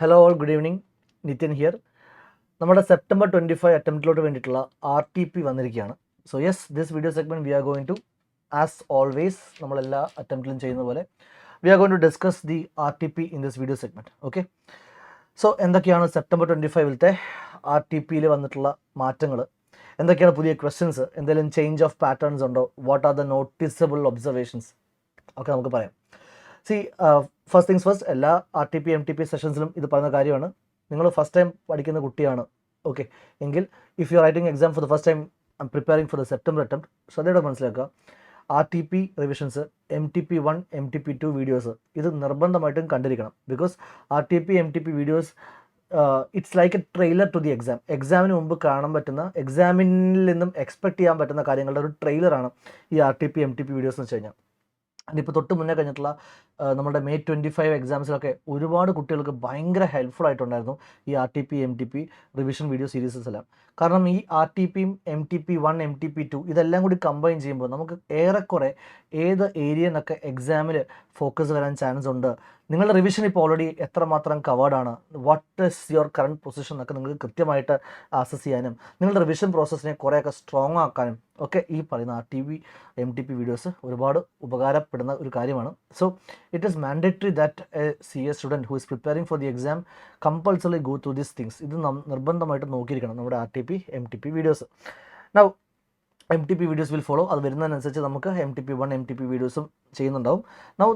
Hello all, good evening. Nitin here. നമ്മുടെ September 25 അറ്റംപ്റ്റിലോട്ട് വേണ്ടിയിട്ടുള്ള RTP വന്നിരിക്കുകയാണ്. So yes, this video segment we are going to, as always നമ്മളെല്ലാ അറ്റംപ്റ്റിലും ചെയ്യുന്ന പോലെ, we are going to discuss the RTP in this video segment. Okay, so എന്തൊക്കെയാണ് September 25-ലത്തെ RTPയിൽ വന്നിട്ടുള്ള മാറ്റങ്ങൾ, എന്തൊക്കെയാണ് പുതിയ ക്വസ്റ്റ്യൻസ്, എന്തെങ്കിലും ചേഞ്ച് ഓഫ് പാറ്റേൺസ് ഉണ്ടോ, what are the noticeable observations ഒക്കെ നമുക്ക് പറയാം. ഫസ്റ്റ് തിങ്സ് ഫസ്റ്റ്, എല്ലാ RTP MTP സെഷൻസിലും ഇത് പറയുന്ന കാര്യമാണ്. നിങ്ങൾ ഫസ്റ്റ് ടൈം പഠിക്കുന്ന കുട്ടിയാണ് ഓക്കെ എങ്കിൽ, if you are writing exam for the first time, I am preparing for the September attempt, ശ്രദ്ധയോടെ മനസ്സിലാക്കുക. RTP revisions, MTP1 MTP2 videos ഇത് നിർബന്ധമായിട്ടും കണ്ടിരിക്കണം. Because RTP MTP videos it's like a trailer to the exam. എക്സാമിന് മുമ്പ് കാണാൻ പറ്റുന്ന, എക്സാമിൽ നിന്നും എക്സ്പെക്ട് ചെയ്യാൻ പറ്റുന്ന കാര്യങ്ങളുടെ ഒരു ട്രെയിലറാണ് ഈ RTP MTP വീഡിയോസ് എന്ന് വെച്ച് കഴിഞ്ഞാൽ. അതിപ്പോൾ തൊട്ട് മുന്നേ കഴിഞ്ഞിട്ടുള്ള നമ്മുടെ May 25 എക്സാംസിലൊക്കെ ഒരുപാട് കുട്ടികൾക്ക് ഭയങ്കര ഹെൽപ്ഫുൾ ആയിട്ടുണ്ടായിരുന്നു ഈ RTP MTP റിവിഷൻ വീഡിയോ സീരീസസ് എല്ലാം. കാരണം ഈ RTPയും MTP1 MTP2 ഇതെല്ലാം കൂടി കമ്പൈൻ ചെയ്യുമ്പോൾ നമുക്ക് ഏറെക്കുറെ ഏത് ഏരിയ എന്നൊക്കെ എക്സാമിൽ ഫോക്കസ് വരാൻ ചാൻസ് ഉണ്ട്, നിങ്ങളുടെ റിവിഷൻ ഇപ്പോൾ ഓൾറെഡി എത്രമാത്രം കവേർഡാണ്, what is your current position എന്നൊക്കെ നിങ്ങൾക്ക് കൃത്യമായിട്ട് അസസ് ചെയ്യാനും നിങ്ങളുടെ റിവിഷൻ പ്രോസസ്സിനെ കുറേയൊക്കെ സ്ട്രോങ് ആക്കാനും ഒക്കെ ഈ പറയുന്ന RTP MTP വീഡിയോസ് ഒരുപാട് ഉപകാരപ്പെടുന്ന ഒരു കാര്യമാണ്. So it is mandatory that a CS student who is preparing for the exam compulsorily go through these things. ഇത് നിർബന്ധമായിട്ട് നോക്കിയിരിക്കണം നമ്മുടെ RTP MTP videos. Now MTP videos will follow. അത് വരുന്നതിനനുസരിച്ച് നമുക്ക് MTP1 MTP വീഡിയോസും ചെയ്യുന്നുണ്ടാവും.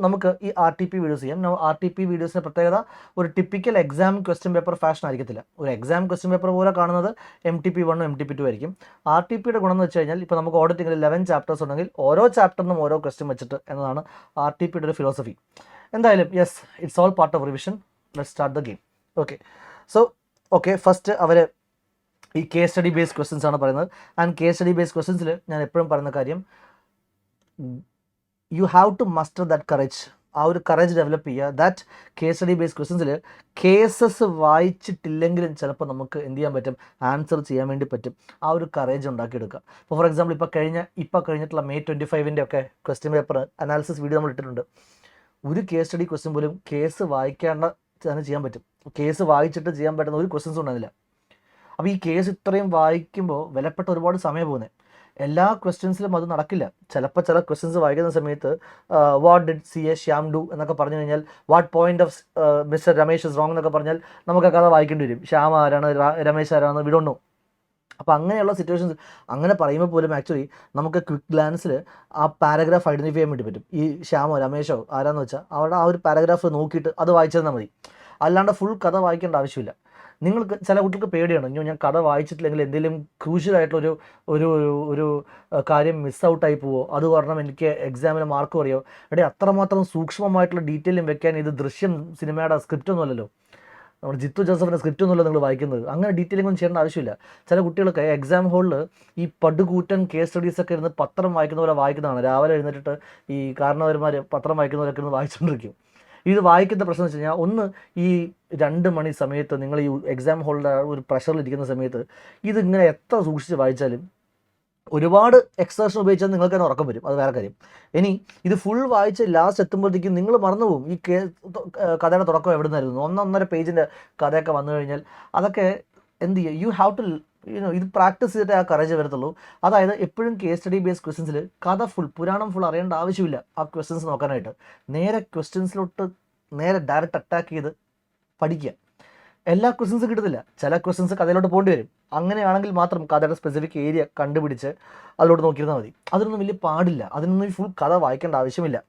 നമുക്ക് ഈ RTP വീഡിയോസ് ചെയ്യാം. RTP വീഡിയോസിൻ്റെ പ്രത്യേകത, ഒരു typical exam question paper fashion ആയിരിക്കത്തില്ല. ഒരു എക്സാം ക്വസ്റ്റ്യൻ പേപ്പർ പോലെ കാണുന്നത് MTP1 MTP2 ആയിരിക്കും. RTPയുടെ ഗുണം എന്ന് വെച്ച് കഴിഞ്ഞാൽ, ഇപ്പോൾ നമുക്ക് ഓഡിറ്റിങ്ങിൽ 11 ചാപ്റ്റേഴ്സ് ഉണ്ടെങ്കിൽ ഓരോ ചാപ്റ്ററിനും ഓരോ ക്വസ്റ്റ്യൻ വെച്ചിട്ട് എന്നതാണ് RTPയുടെ ഒരു ഫിലോസഫി. എന്തായാലും yes, it's all part of revision. Let's start the game. Okay, first അവർ ഈ കേസ് സ്റ്റഡി ബേസ്ഡ് ക്വസ്റ്റ്യൻസ് ആണ് പറയുന്നത്. ആൻഡ് കേസ് സ്റ്റഡി ബേസ്ഡ് ക്വസ്റ്റ്യൻസിൽ ഞാൻ എപ്പോഴും പറയുന്ന കാര്യം, you have to muster that courage. ആ ഒരു കറേജ് ഡെവലപ്പ് ചെയ്യുക. ദാറ്റ് കേസ് സ്റ്റഡി ബേസ്ഡ് ക്വസ്റ്റ്യൻസിൽ കേസസ് വായിച്ചിട്ടില്ലെങ്കിലും ചിലപ്പോൾ നമുക്ക് എന്ത് ചെയ്യാൻ പറ്റും, ആൻസർ ചെയ്യാൻ വേണ്ടി പറ്റും. ആ ഒരു കറേജ് ഉണ്ടാക്കിയെടുക്കുക. ഇപ്പോൾ ഫോർ എക്സാമ്പിൾ ഇപ്പോൾ കഴിഞ്ഞിട്ടുള്ള May 25 ഒക്കെ ക്വസ്റ്റ്യൻ പേപ്പർ അനാലിസിസ് വീഡിയോ നമ്മൾ ഇട്ടിട്ടുണ്ട്. ഒരു കേസ് സ്റ്റഡി ക്വസ്റ്റ്യൻ പോലും കേസ് വായിക്കാണ്ട് തന്നെ ചെയ്യാൻ പറ്റും. കേസ് വായിച്ചിട്ട് ചെയ്യാൻ പറ്റുന്ന ഒരു ക്വസ്റ്റ്യൻസും ഉണ്ടാവില്ല. അപ്പോൾ ഈ കേസ് ഇത്രയും വായിക്കുമ്പോൾ വിലപ്പെട്ട ഒരുപാട് സമയം പോകുന്നത്. എല്ലാ ക്വസ്റ്റ്യൻസിലും അത് നടക്കില്ല. ചിലപ്പോൾ ചില ക്വസ്റ്റ്യൻസ് വായിക്കുന്ന സമയത്ത് what did CA Shyam do എന്നൊക്കെ പറഞ്ഞു കഴിഞ്ഞാൽ, what point of mister Ramesh is wrong എന്നൊക്കെ പറഞ്ഞാൽ നമുക്ക് കഥ വായിക്കേണ്ടി വരും. ശ്യാം ആരാണ്, രമേശ് ആരാണ്, വി ഡോണ്ട് നോ. അപ്പോൾ അങ്ങനെയുള്ള സിറ്റുവേഷൻസ് അങ്ങനെ പറയുമ്പോൾ പോലും ആക്ച്വലി നമുക്ക് ക്വിക്ക് ഗ്ലാൻസിൽ ആ പാരഗ്രാഫ് ഐഡൻറ്റിഫൈ ചെയ്യാൻ വേണ്ടി പറ്റും. ഈ ശ്യാമോ രമേശോ ആരാന്ന് വെച്ചാൽ അവരുടെ ആ ഒരു പാരഗ്രാഫ് നോക്കിയിട്ട് അത് വായിച്ചിരുന്നാൽ മതി. അല്ലാണ്ട് ഫുൾ കഥ വായിക്കേണ്ട ആവശ്യമില്ല. നിങ്ങൾക്ക് ചില കുട്ടികൾക്ക് പേടിയാണ്, ഞാൻ കഥ വായിച്ചിട്ടില്ലെങ്കിൽ എന്തെങ്കിലും ക്രൂഷ്യലായിട്ടുള്ളൊരു ഒരു ഒരു കാര്യം മിസ് ഔട്ടായി പോവോ, അത് കാരണം എനിക്ക് എക്സാമിന് മാർക്ക് കുറയോ. അത്രമാത്രം സൂക്ഷ്മമായിട്ടുള്ള ഡീറ്റെയിലും വെക്കാൻ ഇത് ദൃശ്യം സിനിമയുടെ സ്ക്രിപ്റ്റ് ഒന്നുമല്ലല്ലോ, നമ്മുടെ ജിത്തു ജോസഫിൻ്റെ സ്ക്രിപ്റ്റ് ഒന്നുമല്ല നിങ്ങൾ വായിക്കുന്നത്. അങ്ങനെ ഡീറ്റെയിലിംഗ് ഒന്നും ചെയ്യേണ്ട ആവശ്യമില്ല. ചില കുട്ടികൾക്ക് എക്സാം ഹോളിൽ ഈ പടുകൂറ്റൻ കേസ് സ്റ്റഡീസൊക്കെ ഇരുന്ന് പത്രം വായിക്കുന്ന പോലെ വായിക്കുന്നതാണ്. രാവിലെ എഴുന്നേറ്റിട്ട് ഈ കാരണവന്മാർ പത്രം വായിക്കുന്നവരൊക്കെ ഇരുന്ന് വായിച്ചുകൊണ്ടിരിക്കും. ഇത് വായിക്കുന്ന പ്രശ്നം എന്ന് വെച്ച് കഴിഞ്ഞാൽ, ഒന്ന് ഈ 2 മണി സമയത്ത് നിങ്ങൾ ഈ എക്സാം ഹോളിൻ്റെ ഒരു പ്രഷറിലിരിക്കുന്ന സമയത്ത് ഇതിങ്ങനെ എത്ര സൂക്ഷിച്ച് വായിച്ചാലും ഒരുപാട് എക്സേഷൻ ഉപയോഗിച്ചാൽ നിങ്ങൾക്ക് തന്നെ ഉറക്കം വരും, അത് വേറെ കാര്യം. ഇനി ഇത് ഫുൾ വായിച്ച് ലാസ്റ്റ് എത്തുമ്പോഴത്തേക്കും നിങ്ങൾ മറന്നുപോകും ഈ കഥയുടെ തുടക്കം എവിടെ നിന്നായിരുന്നു. 1.5 പേജിൻ്റെ കഥയൊക്കെ വന്നു കഴിഞ്ഞാൽ അതൊക്കെ എന്ത് ചെയ്യുക, യു ഹാവ് ടു ഇത് പ്രാക്ടീസ് ചെയ്തിട്ട് ആ കറേജ് വരത്തുള്ളൂ. അതായത് എപ്പോഴും കേസ് സ്റ്റഡി ബേസ്ഡ് ക്വസ്റ്റ്യൻസിൽ കഥ പുരാണം ഫുൾ അറിയേണ്ട ആവശ്യമില്ല ആ ക്വസ്റ്റ്യൻസ് നോക്കാനായിട്ട്. നേരെ ക്വസ്റ്റ്യൻസിലോട്ട് നേരെ ഡയറക്റ്റ് അറ്റാക്ക് ചെയ്ത് പഠിക്കുക. എല്ലാ ക്വസ്റ്റ്യൻസും കിട്ടത്തില്ല, ചില ക്വസ്റ്റ്യൻസ് കഥയിലോട്ട് പോകേണ്ടി വരും. അങ്ങനെയാണെങ്കിൽ മാത്രം കഥയുടെ സ്പെസിഫിക് ഏരിയ കണ്ടുപിടിച്ച് അതിലോട്ട് നോക്കിയിരുന്നാൽ മതി. അതിനൊന്നും വലിയ പാടില്ല, അതിനൊന്നും ഫുൾ കഥ വായിക്കേണ്ട ആവശ്യമില്ല.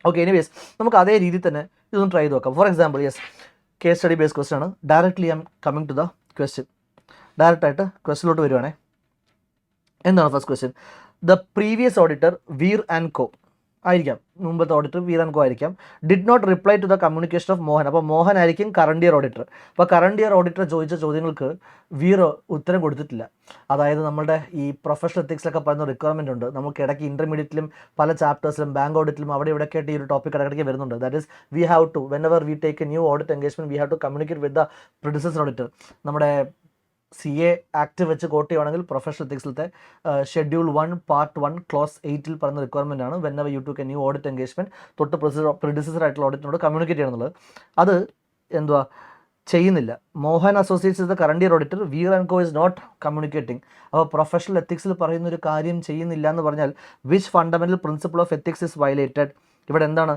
ഓക്കെ, എനിവേസ് നമുക്ക് അതേ രീതിയിൽ തന്നെ ഇതൊന്ന് ട്രൈ ചെയ്ത് നോക്കാം. For example yes, case study based question ആണ്. Directly I am coming to the question. ഡയറക്റ്റായിട്ട് ക്വസ്റ്റ്യനിലോട്ട് വരുവാണേ. എന്താണ് first question? The previous auditor Veer and co ആയിരിക്കാം, മുമ്പത്തെ ഓഡിറ്റർ വീർ ആൻഡ് കോ ആയിരിക്കാം. Did not reply to the communication of Mohan. അപ്പോൾ മോഹൻ ആയിരിക്കും കറണ്ട് ഇയർ ഓഡിറ്റർ. അപ്പോൾ കറണ്ട് ഇയർ ഓഡിറ്റർ ചോദിച്ച ചോദ്യങ്ങൾക്ക് വീർ ഉത്തരം കൊടുത്തിട്ടില്ല. അതായത് നമ്മുടെ ഈ പ്രൊഫഷണൽ എത്തിക്സിലൊക്കെ പറയുന്ന റിക്വയർമെൻ്റ് ഉണ്ട്. നമുക്ക് ഇടയ്ക്ക് ഇൻ്റർമീഡിയറ്റിലും പല ചാപ്റ്റേഴ്സിലും ബാങ്ക് ഓഡിറ്റിലും അവിടെ ഇവിടെയൊക്കെ ആയിട്ട് ഈ ഒരു ടോപ്പിക് ഇടയ്ക്ക് വരുന്നുണ്ട്. That is we have to whenever we take a new audit engagement we have to communicate with the predecessor auditor. നമ്മുടെ CA ആക്ട് വെച്ച് കോട്ട് ചെയ്യുവാണെങ്കിൽ പ്രൊഫഷണൽ എത്തിക്സിലത്തെ ഷെഡ്യൂൾ 1 പാർട്ട് 1 ക്ലോസ് 8 പറയുന്ന റിക്വയർമെൻ്റ് ആണ്. Whenever you take new audit engagement തൊട്ട് predecessor ആയിട്ടുള്ള ഓഡിറ്റിനോട് communicate ചെയ്യണമെന്നുള്ളത്. അത് എന്തുവാ ചെയ്യുന്നില്ല. Mohan associates is the current year auditor, Veer and co is not communicating. അപ്പോൾ പ്രൊഫഷണൽ എത്തിക്സിൽ പറയുന്ന ഒരു കാര്യം ചെയ്യുന്നില്ല എന്ന് പറഞ്ഞാൽ which fundamental principle of ethics is violated? ഇവിടെ എന്താണ്?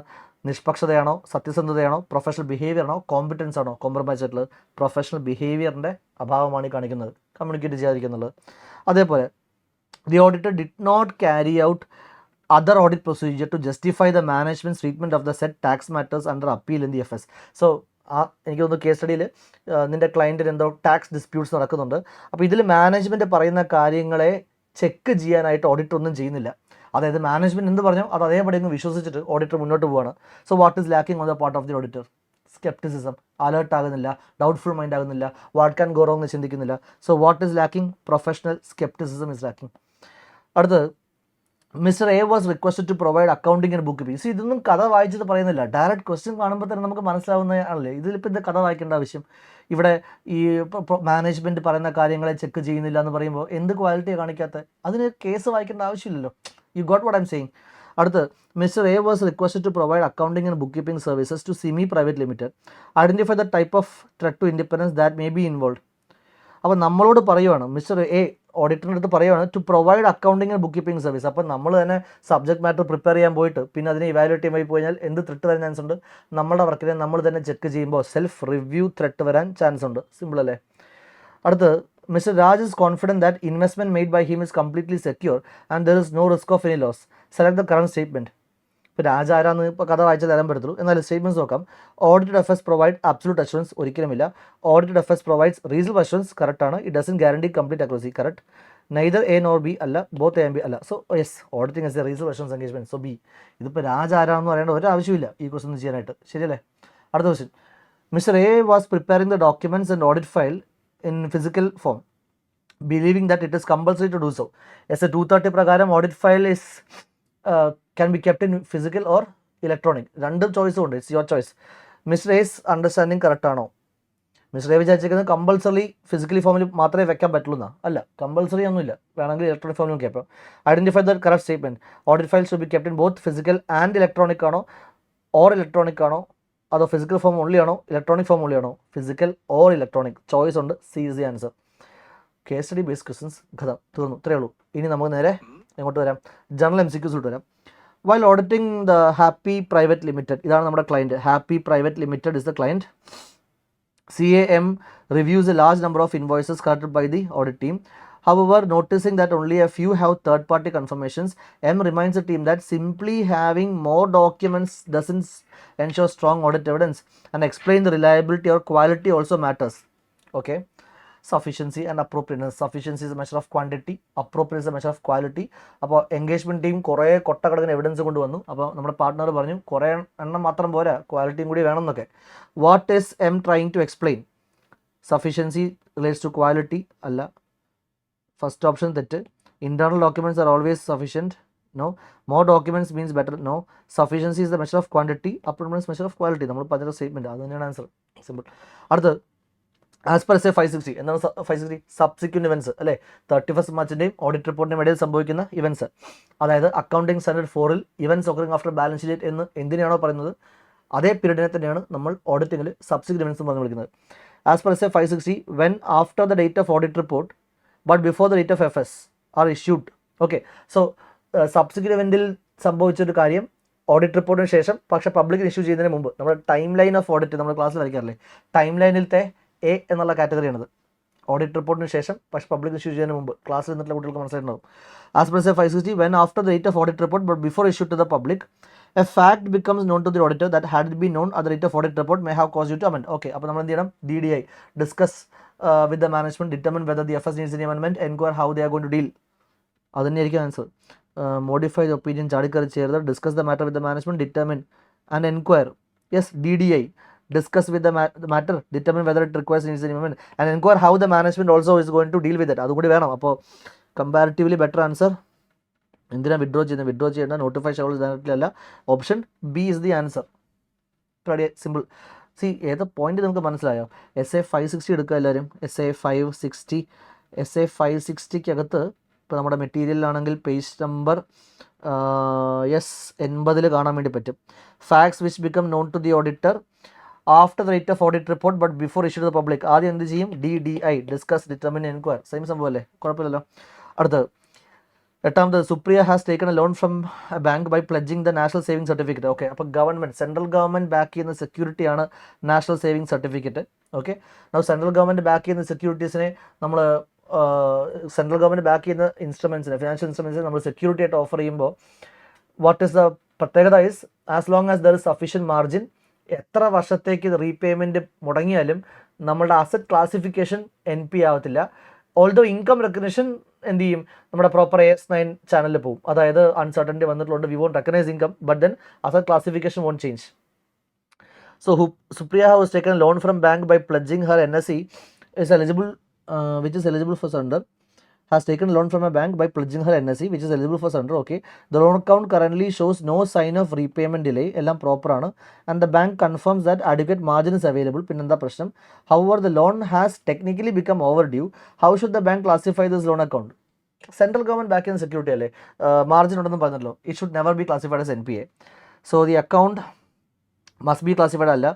നിഷ്പക്ഷതയാണോ, സത്യസന്ധതയാണോ, പ്രൊഫഷണൽ ബിഹേവിയർ ആണോ, കോമ്പിറ്റൻസ് ആണോ കോംപ്രമൈസ് ആയിട്ടുള്ളത്? പ്രൊഫഷണൽ ബിഹേവിയറിൻ്റെ അഭാവമാണ് ഈ കാണിക്കുന്നത്, കമ്മ്യൂണിക്കേറ്റ് ചെയ്യാതിരിക്കുന്നുള്ളത്. അതേപോലെ the auditor did not carry out other audit procedure to justify the management's treatment of the said tax matters under appeal in the FS. So എനിക്ക് തോന്നുന്നു കേസ് സ്റ്റഡിയിൽ നിൻ്റെ ക്ലയൻറ്റിന് എന്തോ ടാക്സ് ഡിസ്പ്യൂട്ട്സ് നടക്കുന്നുണ്ട്. അപ്പോൾ ഇതിൽ മാനേജ്മെൻറ്റ് പറയുന്ന കാര്യങ്ങളെ ചെക്ക് ചെയ്യാനായിട്ട് ഓഡിറ്റർ ഒന്നും ചെയ്യുന്നില്ല. അതായത് മാനേജ്മെൻറ്റ് എന്ത് പറഞ്ഞോ അത് അതേപടി അങ്ങ് വിശ്വസിച്ചിട്ട് ഓഡിറ്റർ മുന്നോട്ട് പോവുകയാണ്. So what is lacking on the part of the auditor? Scepticism, alert ആകുന്നില്ല, ഡൗട്ട്ഫുൾ മൈൻഡ് ആകുന്നില്ല, വാട്ട് ക്യാൻ ഗോ റോങ് എന്ന് ചിന്തിക്കുന്നില്ല. So what is lacking? Professional scepticism is lacking. അടുത്തത് mister A was requested to provide accounting and book keeping. ഇതൊന്നും കഥ വായിച്ചിട്ട് പറയുന്നില്ല, direct question കാണുമ്പോൾ തന്നെ നമുക്ക് മനസ്സിലാവുന്നതാണല്ലേ. ഇതിലിപ്പോൾ ഇത് കഥ വായിക്കേണ്ട ആവശ്യം? ഇവിടെ ഈ മാനേജ്മെൻറ്റ് പറയുന്ന കാര്യങ്ങളെ ചെക്ക് ചെയ്യുന്നില്ല എന്ന് പറയുമ്പോൾ എന്ത് ക്വാളിറ്റിയാണ് കാണിക്കാത്തത്? അതിന് കേസ് വായിക്കേണ്ട ആവശ്യമില്ലല്ലോ. You got what I am saying. അടുത്ത് mister A was requested to provide accounting and book keeping services to Simi private limited. Identify the type of threat to independence that may be involve. അപ്പോൾ നമ്മളോട് പറയുവാണ്, mister A ഓഡിറ്ററിൻ്റെ അടുത്ത് പറയുവാണ് to provide accounting and book keeping service. അപ്പോൾ നമ്മൾ തന്നെ subject matter prepare ചെയ്യാൻ പോയിട്ട് പിന്നെ അതിനെ ഇവാലുവേറ്റ് ചെയ്യാൻ പോയി കഴിഞ്ഞാൽ എന്ത് ത്രെട്ട് വരാൻ ചാൻസ് ഉണ്ട്? നമ്മുടെ വർക്കിനെ നമ്മൾ തന്നെ ചെക്ക് ചെയ്യുമ്പോൾ സെൽഫ് റിവ്യൂ ത്രെട്ട് വരാൻ ചാൻസ് ഉണ്ട്. സിമ്പിൾ അല്ലേ? അടുത്ത് mister Raj is confident that investment made by him is completely secure and there is no risk of any loss. Select the current statement. ഇപ്പോൾ രാജ ആരാന്ന് ഇപ്പോൾ കഥ വായിച്ചാൽ തരാൻ പറ്റത്തുള്ളൂ. എന്നാലും സ്റ്റേറ്റ്മെൻറ്റ്സ് നോക്കാം. Audited FS provide absolute assurance, ഒരിക്കലുമില്ല. Audited FS provides reasonable assurance, കറക്റ്റാണ്. It doesn't guarantee complete accuracy, correct. Neither A nor B അല്ല, ബോത്ത് എ ആൻഡ് ബി അല്ല. So yes, auditing is A reasonable assurance engagement. So B. ഇതിപ്പോൾ രാജ ആരാണെന്ന് പറയേണ്ട ഒരു ആവശ്യമില്ല ഈ ക്വസ്റ്റൻ ചെയ്യാനായിട്ട്, ശരിയല്ലേ? അടുത്ത question. Mister A was preparing the documents and audit file in physical form, believing that it is compulsory to do so. S A 230 പ്രകാരം audit file is can be kept in physical or electronic. രണ്ടും ചോയ്സും ഉണ്ട്, it's your choice. Mister S understanding correct ആണോ? Mister A വിചാരിച്ചിരിക്കുന്നത് compulsory physically ഫോമിൽ മാത്രമേ വെക്കാൻ പറ്റുള്ളൂ എന്നാ? അല്ല, കമ്പൾസറി ഒന്നുമില്ല, വേണമെങ്കിൽ ഇലക്ട്രോണിക് ഫോമിലും കേൾക്കാം. Identify the correct statement. Audit file should be kept in both physical and electronic ആണോ, ഓർ ഇലക്ട്രോണിക് ആണോ, അതോ ഫിസിക്കൽ ഫോം ഉള്ളി ആണോ, ഇലക്ട്രോണിക് ഫോം ഉള്ളി ആണോ? ഫിസിക്കൽ ഓർ ഇലക്ട്രോണിക് ചോയ്സ് ഉണ്ട്. C is the answer. Case study based questions കഥ തീർന്നു, ഇത്രയേ ഉള്ളൂ. ഇനി നമുക്ക് നേരെ എങ്ങോട്ട് വരാം? ജനറൽ MCQs വരാം. While auditing the Happy Private Limited, ഇതാണ് നമ്മുടെ client. Happy private limited is the client. CAM reviews a large number of invoices collected by the audit team. However, noticing that only a few have third-party confirmations, M reminds the team that simply having more documents doesn't ensure strong audit evidence, and explain the reliability or quality also matters. Okay. Sufficiency and appropriateness. Sufficiency is a measure of quantity, appropriateness is a measure of quality. അപ്പോൾ engagement team കുറേ കൊട്ടക്കടക്കിന് evidence കൊണ്ടുവന്നു. അപ്പോൾ നമ്മുടെ partner പറഞ്ഞു കുറേ എണ്ണം മാത്രം പോരാ, ക്വാളിറ്റിയും കൂടി വേണം എന്നൊക്കെ. What is I'm trying to explain? Sufficiency relates to quality അല്ല, ഫസ്റ്റ് ഓപ്ഷൻ തെറ്റ്. Internal documents are always sufficient, no. More documents means better, no. Sufficiency is the measure of quantity, appropriateness measure of quality. നമ്മൾ പറഞ്ഞ statement അത് തന്നെയാണ് answer. Simple. അടുത്ത് as per S A 560. എന്താണ് 560? Subsequent events അല്ലേ? 31st മാർച്ചിൻ്റെയും audit റിപ്പോർട്ടിൻ്റെയും ഇടയിൽ സംഭവിക്കുന്ന events. അതായത് അക്കൗണ്ടിങ് സ്റ്റാൻഡേർഡ് 4-ൽ events occurring after balance sheet എന്ന് എന്തിനാണോ പറയുന്നത് അതേ പീരീഡിനെ തന്നെയാണ് നമ്മൾ ഓഡിറ്റിങ്ങിൽ സബ്സിക്വൻറ്റ് ഇവൻസ് എന്ന് വിളിക്കുന്നത്. As per S A 560, when after the date of audit report but before the date of FS are issued. Okay. So subsequent ഇവൻറ്റിൽ സംഭവിച്ചൊരു കാര്യം ഓഡിറ്റ് റിപ്പോർട്ടിന് ശേഷം പക്ഷേ പബ്ലിക്കിന് ഇഷ്യൂ ചെയ്യുന്നതിന് മുമ്പ് നമ്മുടെ ടൈം ലൈൻ ഓഫ് ഓഡിറ്റ് നമ്മൾ ക്ലാസ്സിൽ വരയ്ക്കാറില്ലേ? ടൈം ലൈനിലത്തെ എ എന്നുള്ള കാറ്റഗറിയാണത്. ഓഡിറ്റ് റിപ്പോർട്ടിന് ശേഷം പക്ഷേ പബ്ലിക് ഇഷ്യൂ ചെയ്യുന്നതിന് മുമ്പ് ക്ലാസ്സിൽ നിന്നിട്ടുള്ള കുട്ടികൾക്ക് മനസ്സിലായിട്ടുണ്ടാവും. As per A 560, when after the date of audit report but before issue to the public a fact becomes known to the auditor that had it been known at the date of audit report may have cause you to amend. Okay. അപ്പോൾ നമ്മൾ എന്ത് ചെയ്യണം? DDI discuss with the management, determine whether the FS needs any amendment, enquire how they are going to deal. അത് തന്നെയായിരിക്കും answer. Modify the opinion ചാടിക്കറി ചെയ്യരുത്. Discuss the matter with the management, determine and enquire. Yes, DDI discuss with the matter, determine whether it requires any amendment, and inquire how the management also is going to deal with it. അതുകൂടി വേണം. അപ്പോൾ comparatively better answer എന്തിനാണ് withdraw ചെയ്യേണ്ട notify schedule directly അല്ല. Option B is the answer. Ready? Simple. C ഏത് point നമുക്ക് മനസ്സിലായോ? SA 560 എടുക്കുക എല്ലാവരും. SA 560 അകത്ത് ഇപ്പോൾ നമ്മുടെ മെറ്റീരിയലിലാണെങ്കിൽ പേജ് നമ്പർ 80 കാണാൻ വേണ്ടി പറ്റും. Facts which become known to the auditor after the date of audit report but before issue the public. ആദ്യം എന്ത് ചെയ്യും? DDI, discuss, determine, enquire. Same സംഭവം അല്ലേ, കുഴപ്പമില്ലല്ലോ. അടുത്തത് 8ാമത്, Supriya has taken a loan from a bank by pledging the national saving certificate. Okay, അപ്പോൾ government, central government back ചെയ്യുന്ന സെക്യൂരിറ്റിയാണ് national saving certificate. Okay, central government back ചെയ്യുന്ന സെക്യൂരിറ്റീസിനെ നമ്മൾ സെൻട്രൽ ഗവൺമെൻറ് ബാക്ക് ചെയ്യുന്ന ഇൻസ്ട്രുമെൻസിനെ, ഫിനാൻഷ്യൽ ഇൻസ്ട്രുമെൻസിനെ നമ്മൾ സെക്യൂരിറ്റി ആയിട്ട് ഓഫർ ചെയ്യുമ്പോൾ വാട്ട് ഈസ് ദ പ്രത്യേകത is, as long as there is sufficient margin, എത്ര വർഷത്തേക്ക് റീപേയ്മെൻറ്റ് മുടങ്ങിയാലും നമ്മളുടെ അസറ്റ് ക്ലാസിഫിക്കേഷൻ NP ആവത്തില്ല. ഓൾദോ ഇൻകം റെക്കഗ്നിഷൻ എന്ത് ചെയ്യും, നമ്മുടെ പ്രോപ്പർ AS9 ചാനലിൽ പോകും. അതായത് അൺസർട്ടൻറ്റി വന്നിട്ടുള്ളത്, we won't recognise income but then asset classification won't change. So Supriya has taken loan from bank by pledging her NSE is eligible, which is eligible for surrender. Has taken loan from a bank by pledging her NSE, which is eligible for surrender. Okay, the loan account currently shows no sign of repayment delay. എല്ലാം proper ആണ്. And the bank confirms that adequate margin is available. പിന്നെന്താ പ്രശ്നം? However, the loan has technically become overdue. How should the bank classify this loan account? Central government back ചെയ്യുന്ന security അല്ലേ, margin ഉണ്ടെന്ന് പറഞ്ഞല്ലോ. It should never be classified as NPA. So the account must be classified അല്ല,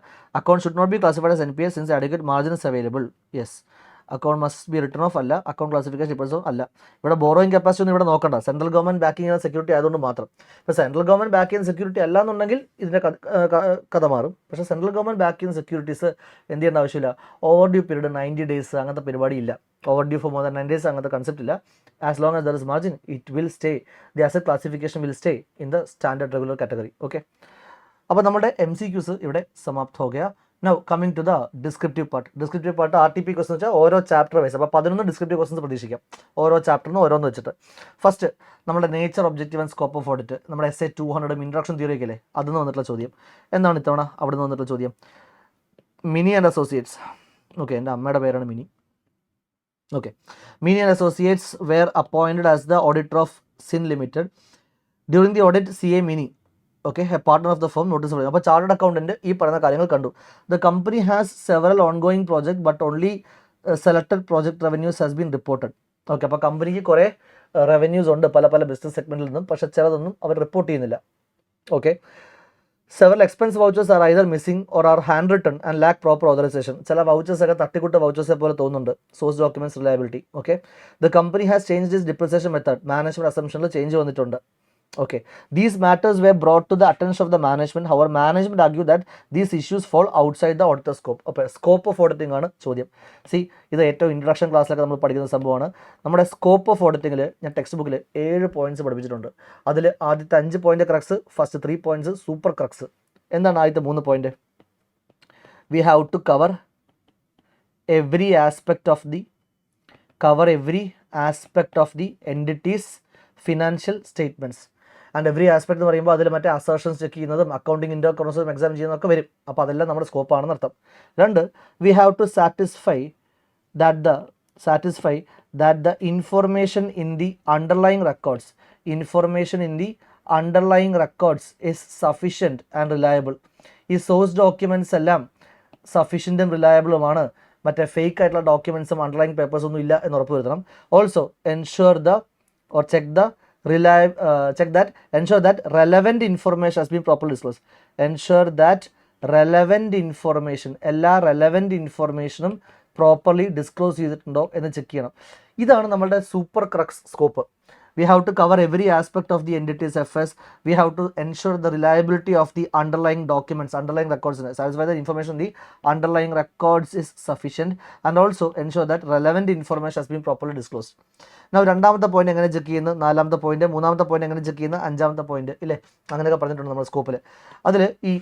account should not be classified as NPA since adequate margin is available. Yes, account must be return of അല്ല, account classification ഇപ്പോഴും അല്ല. ഇവിടെ borrowing capacity ഒന്നും ഇവിടെ നോക്കണ്ട, central government backing ചെയ്യുന്ന security ആയതുകൊണ്ട് മാത്രം. ഇപ്പോൾ സെൻട്രൽ ഗവൺമെൻറ് ബാക്ക് ചെയ്യുന്ന സെക്യൂരിറ്റി അല്ല എന്നുണ്ടെങ്കിൽ ഇതിൻ്റെ കഥ മാറും. പക്ഷേ സെൻട്രൽ ഗവൺമെൻറ് ബാക്ക് ചെയ്യുന്ന സെക്യൂരിറ്റീസ് എന്ത് ചെയ്യേണ്ട ആവശ്യമില്ല. ഓവർ ഡ്യൂ പീരീഡ് 90 days അങ്ങനത്തെ പരിപാടി ഇല്ല. Over due for more than 9 days അങ്ങനത്തെ കൺസെപ്റ്റ് ഇല്ല. As long as there is margin it will stay, the asset classification will stay in the standard regular category. Okay, അപ്പോൾ നമ്മുടെ MCQs ഇവിടെ സമാപ്ത് ഹോ Gaya. Now coming to the descriptive part. Descriptive part RTP question വെച്ചാൽ ഓരോ chapter wise. അപ്പോൾ 11 descriptive questions പ്രതീക്ഷിക്കാം, ഓരോ ചാപ്റ്ററിനും ഓരോന്ന് വെച്ചിട്ട്. ഫസ്റ്റ് നമ്മുടെ nature, objective and scope of audit, നമ്മുടെ SA 200 ഇൻട്രൊഡക്ഷൻ തിയറി ഒക്കെ അല്ലേ, അതിൽ വന്നിട്ടുള്ള ചോദ്യം. എന്താണ് ഇത്തവണ അവിടെ നിന്ന് വന്നിട്ടുള്ള ചോദ്യം? Mini and associates. ഓക്കെ, എൻ്റെ അമ്മയുടെ പേരാണ് Mini. Okay, Mini and associates were appointed as the auditor of Sin limited during the audit. CA Mini, okay, a partner of the firm notice. അപ്പോൾ ചാർട്ടേഡ് അക്കൗണ്ടന്റ് ഈ പറയുന്ന കാര്യങ്ങൾ കണ്ടു. The company has several ongoing project but only selected project revenues has been reported. Okay, അപ്പോൾ കമ്പനിക്ക് കുറേ revenues ഉണ്ട് പല പല ബിസിനസ് സെഗ്മെൻറ്റിൽ നിന്നും, പക്ഷേ ചിലതൊന്നും അവർ റിപ്പോർട്ട് ചെയ്യുന്നില്ല. Okay, several expense vouchers are either missing or are hand written and lack proper authorisation. ചില വൗച്ചേഴ്സ് ഒക്കെ തട്ടിക്കുട്ട വൗച്ചേഴ്സെ പോലെ തോന്നുന്നുണ്ട്. Source documents reliability. Okay, the company has change this depreciation method. Management അസംഷനിൽ ചേഞ്ച് വന്നിട്ടുണ്ട്. Okay, these matters were brought to the attention of the management. However, management argued that these issues fall outside the auditor scope. അപ്പോൾ scope of auditing ആണ് ചോദ്യം. ഇത് ഏറ്റവും introduction ക്ലാസ്സിലൊക്കെ നമ്മൾ പഠിക്കുന്ന സംഭവമാണ്. നമ്മുടെ സ്കോപ്പ് ഓഫ് ഓഡിറ്റിങ്ങിൽ ഞാൻ ടെക്സ്റ്റ് ബുക്കിൽ 7 പോയിന്റ്സ് പഠിപ്പിച്ചിട്ടുണ്ട്. അതിൽ ആദ്യത്തെ 5 point crux, first 3 points super crux. എന്താണ് ആദ്യത്തെ 3 point? We have to cover every aspect of the entity's financial statements. And every aspect എന്ന് പറയുമ്പോൾ അതിൽ മറ്റേ അസേർഷൻസ് ചെക്ക് ചെയ്യുന്നതും അക്കൗണ്ടിങ് ഇൻഡോ അക്കൗണ്ട്സും എക്സാം ചെയ്യുന്നതൊക്കെ വരും. അപ്പോൾ അതെല്ലാം നമ്മുടെ സ്കോപ്പാണെന്ന് അർത്ഥം. 2, we have to satisfy that the information in the underlying records is sufficient and reliable. ഈ സോഴ്സ് ഡോക്യുമെൻറ്റ്സ് എല്ലാം സഫിഷ്യൻറ്റും റിലയബിളുമാണ്, മറ്റേ ഫേക്ക് ആയിട്ടുള്ള ഡോക്യുമെൻറ്റ്സും അണ്ടർലൈങ് പേപ്പേഴ്സ് ഒന്നും ഇല്ല എന്ന് ഉറപ്പ് വരുത്തണം. Also ensure that relevant information has been properly disclosed. Ensure that എല്ലാ relevant informationും പ്രോപ്പർലി ഡിസ്ക്ലോസ് ചെയ്തിട്ടുണ്ടോ എന്ന് ചെക്ക് ചെയ്യണം. ഇതാണ് നമ്മളുടെ super crux scope. We have to cover every aspect of the entity's FS. We have to ensure the reliability of the underlying documents, underlying records, satisfy the information in the underlying records is sufficient, and also ensure that relevant information has been properly disclosed. Now, രണ്ടാമത്തെ point എങ്ങനെ check ചെയ്യുന്നു, നാലാമത്തെ point, മൂന്നാമത്തെ point എങ്ങനെ check ചെയ്യുന്നു, അഞ്ചാമത്തെ point ഇല്ലേ, അങ്ങനെയൊക്കെ പറഞ്ഞിട്ടുണ്ട് നമ്മുടെ സ്കോപ്പിൽ. അതിൽ ഈ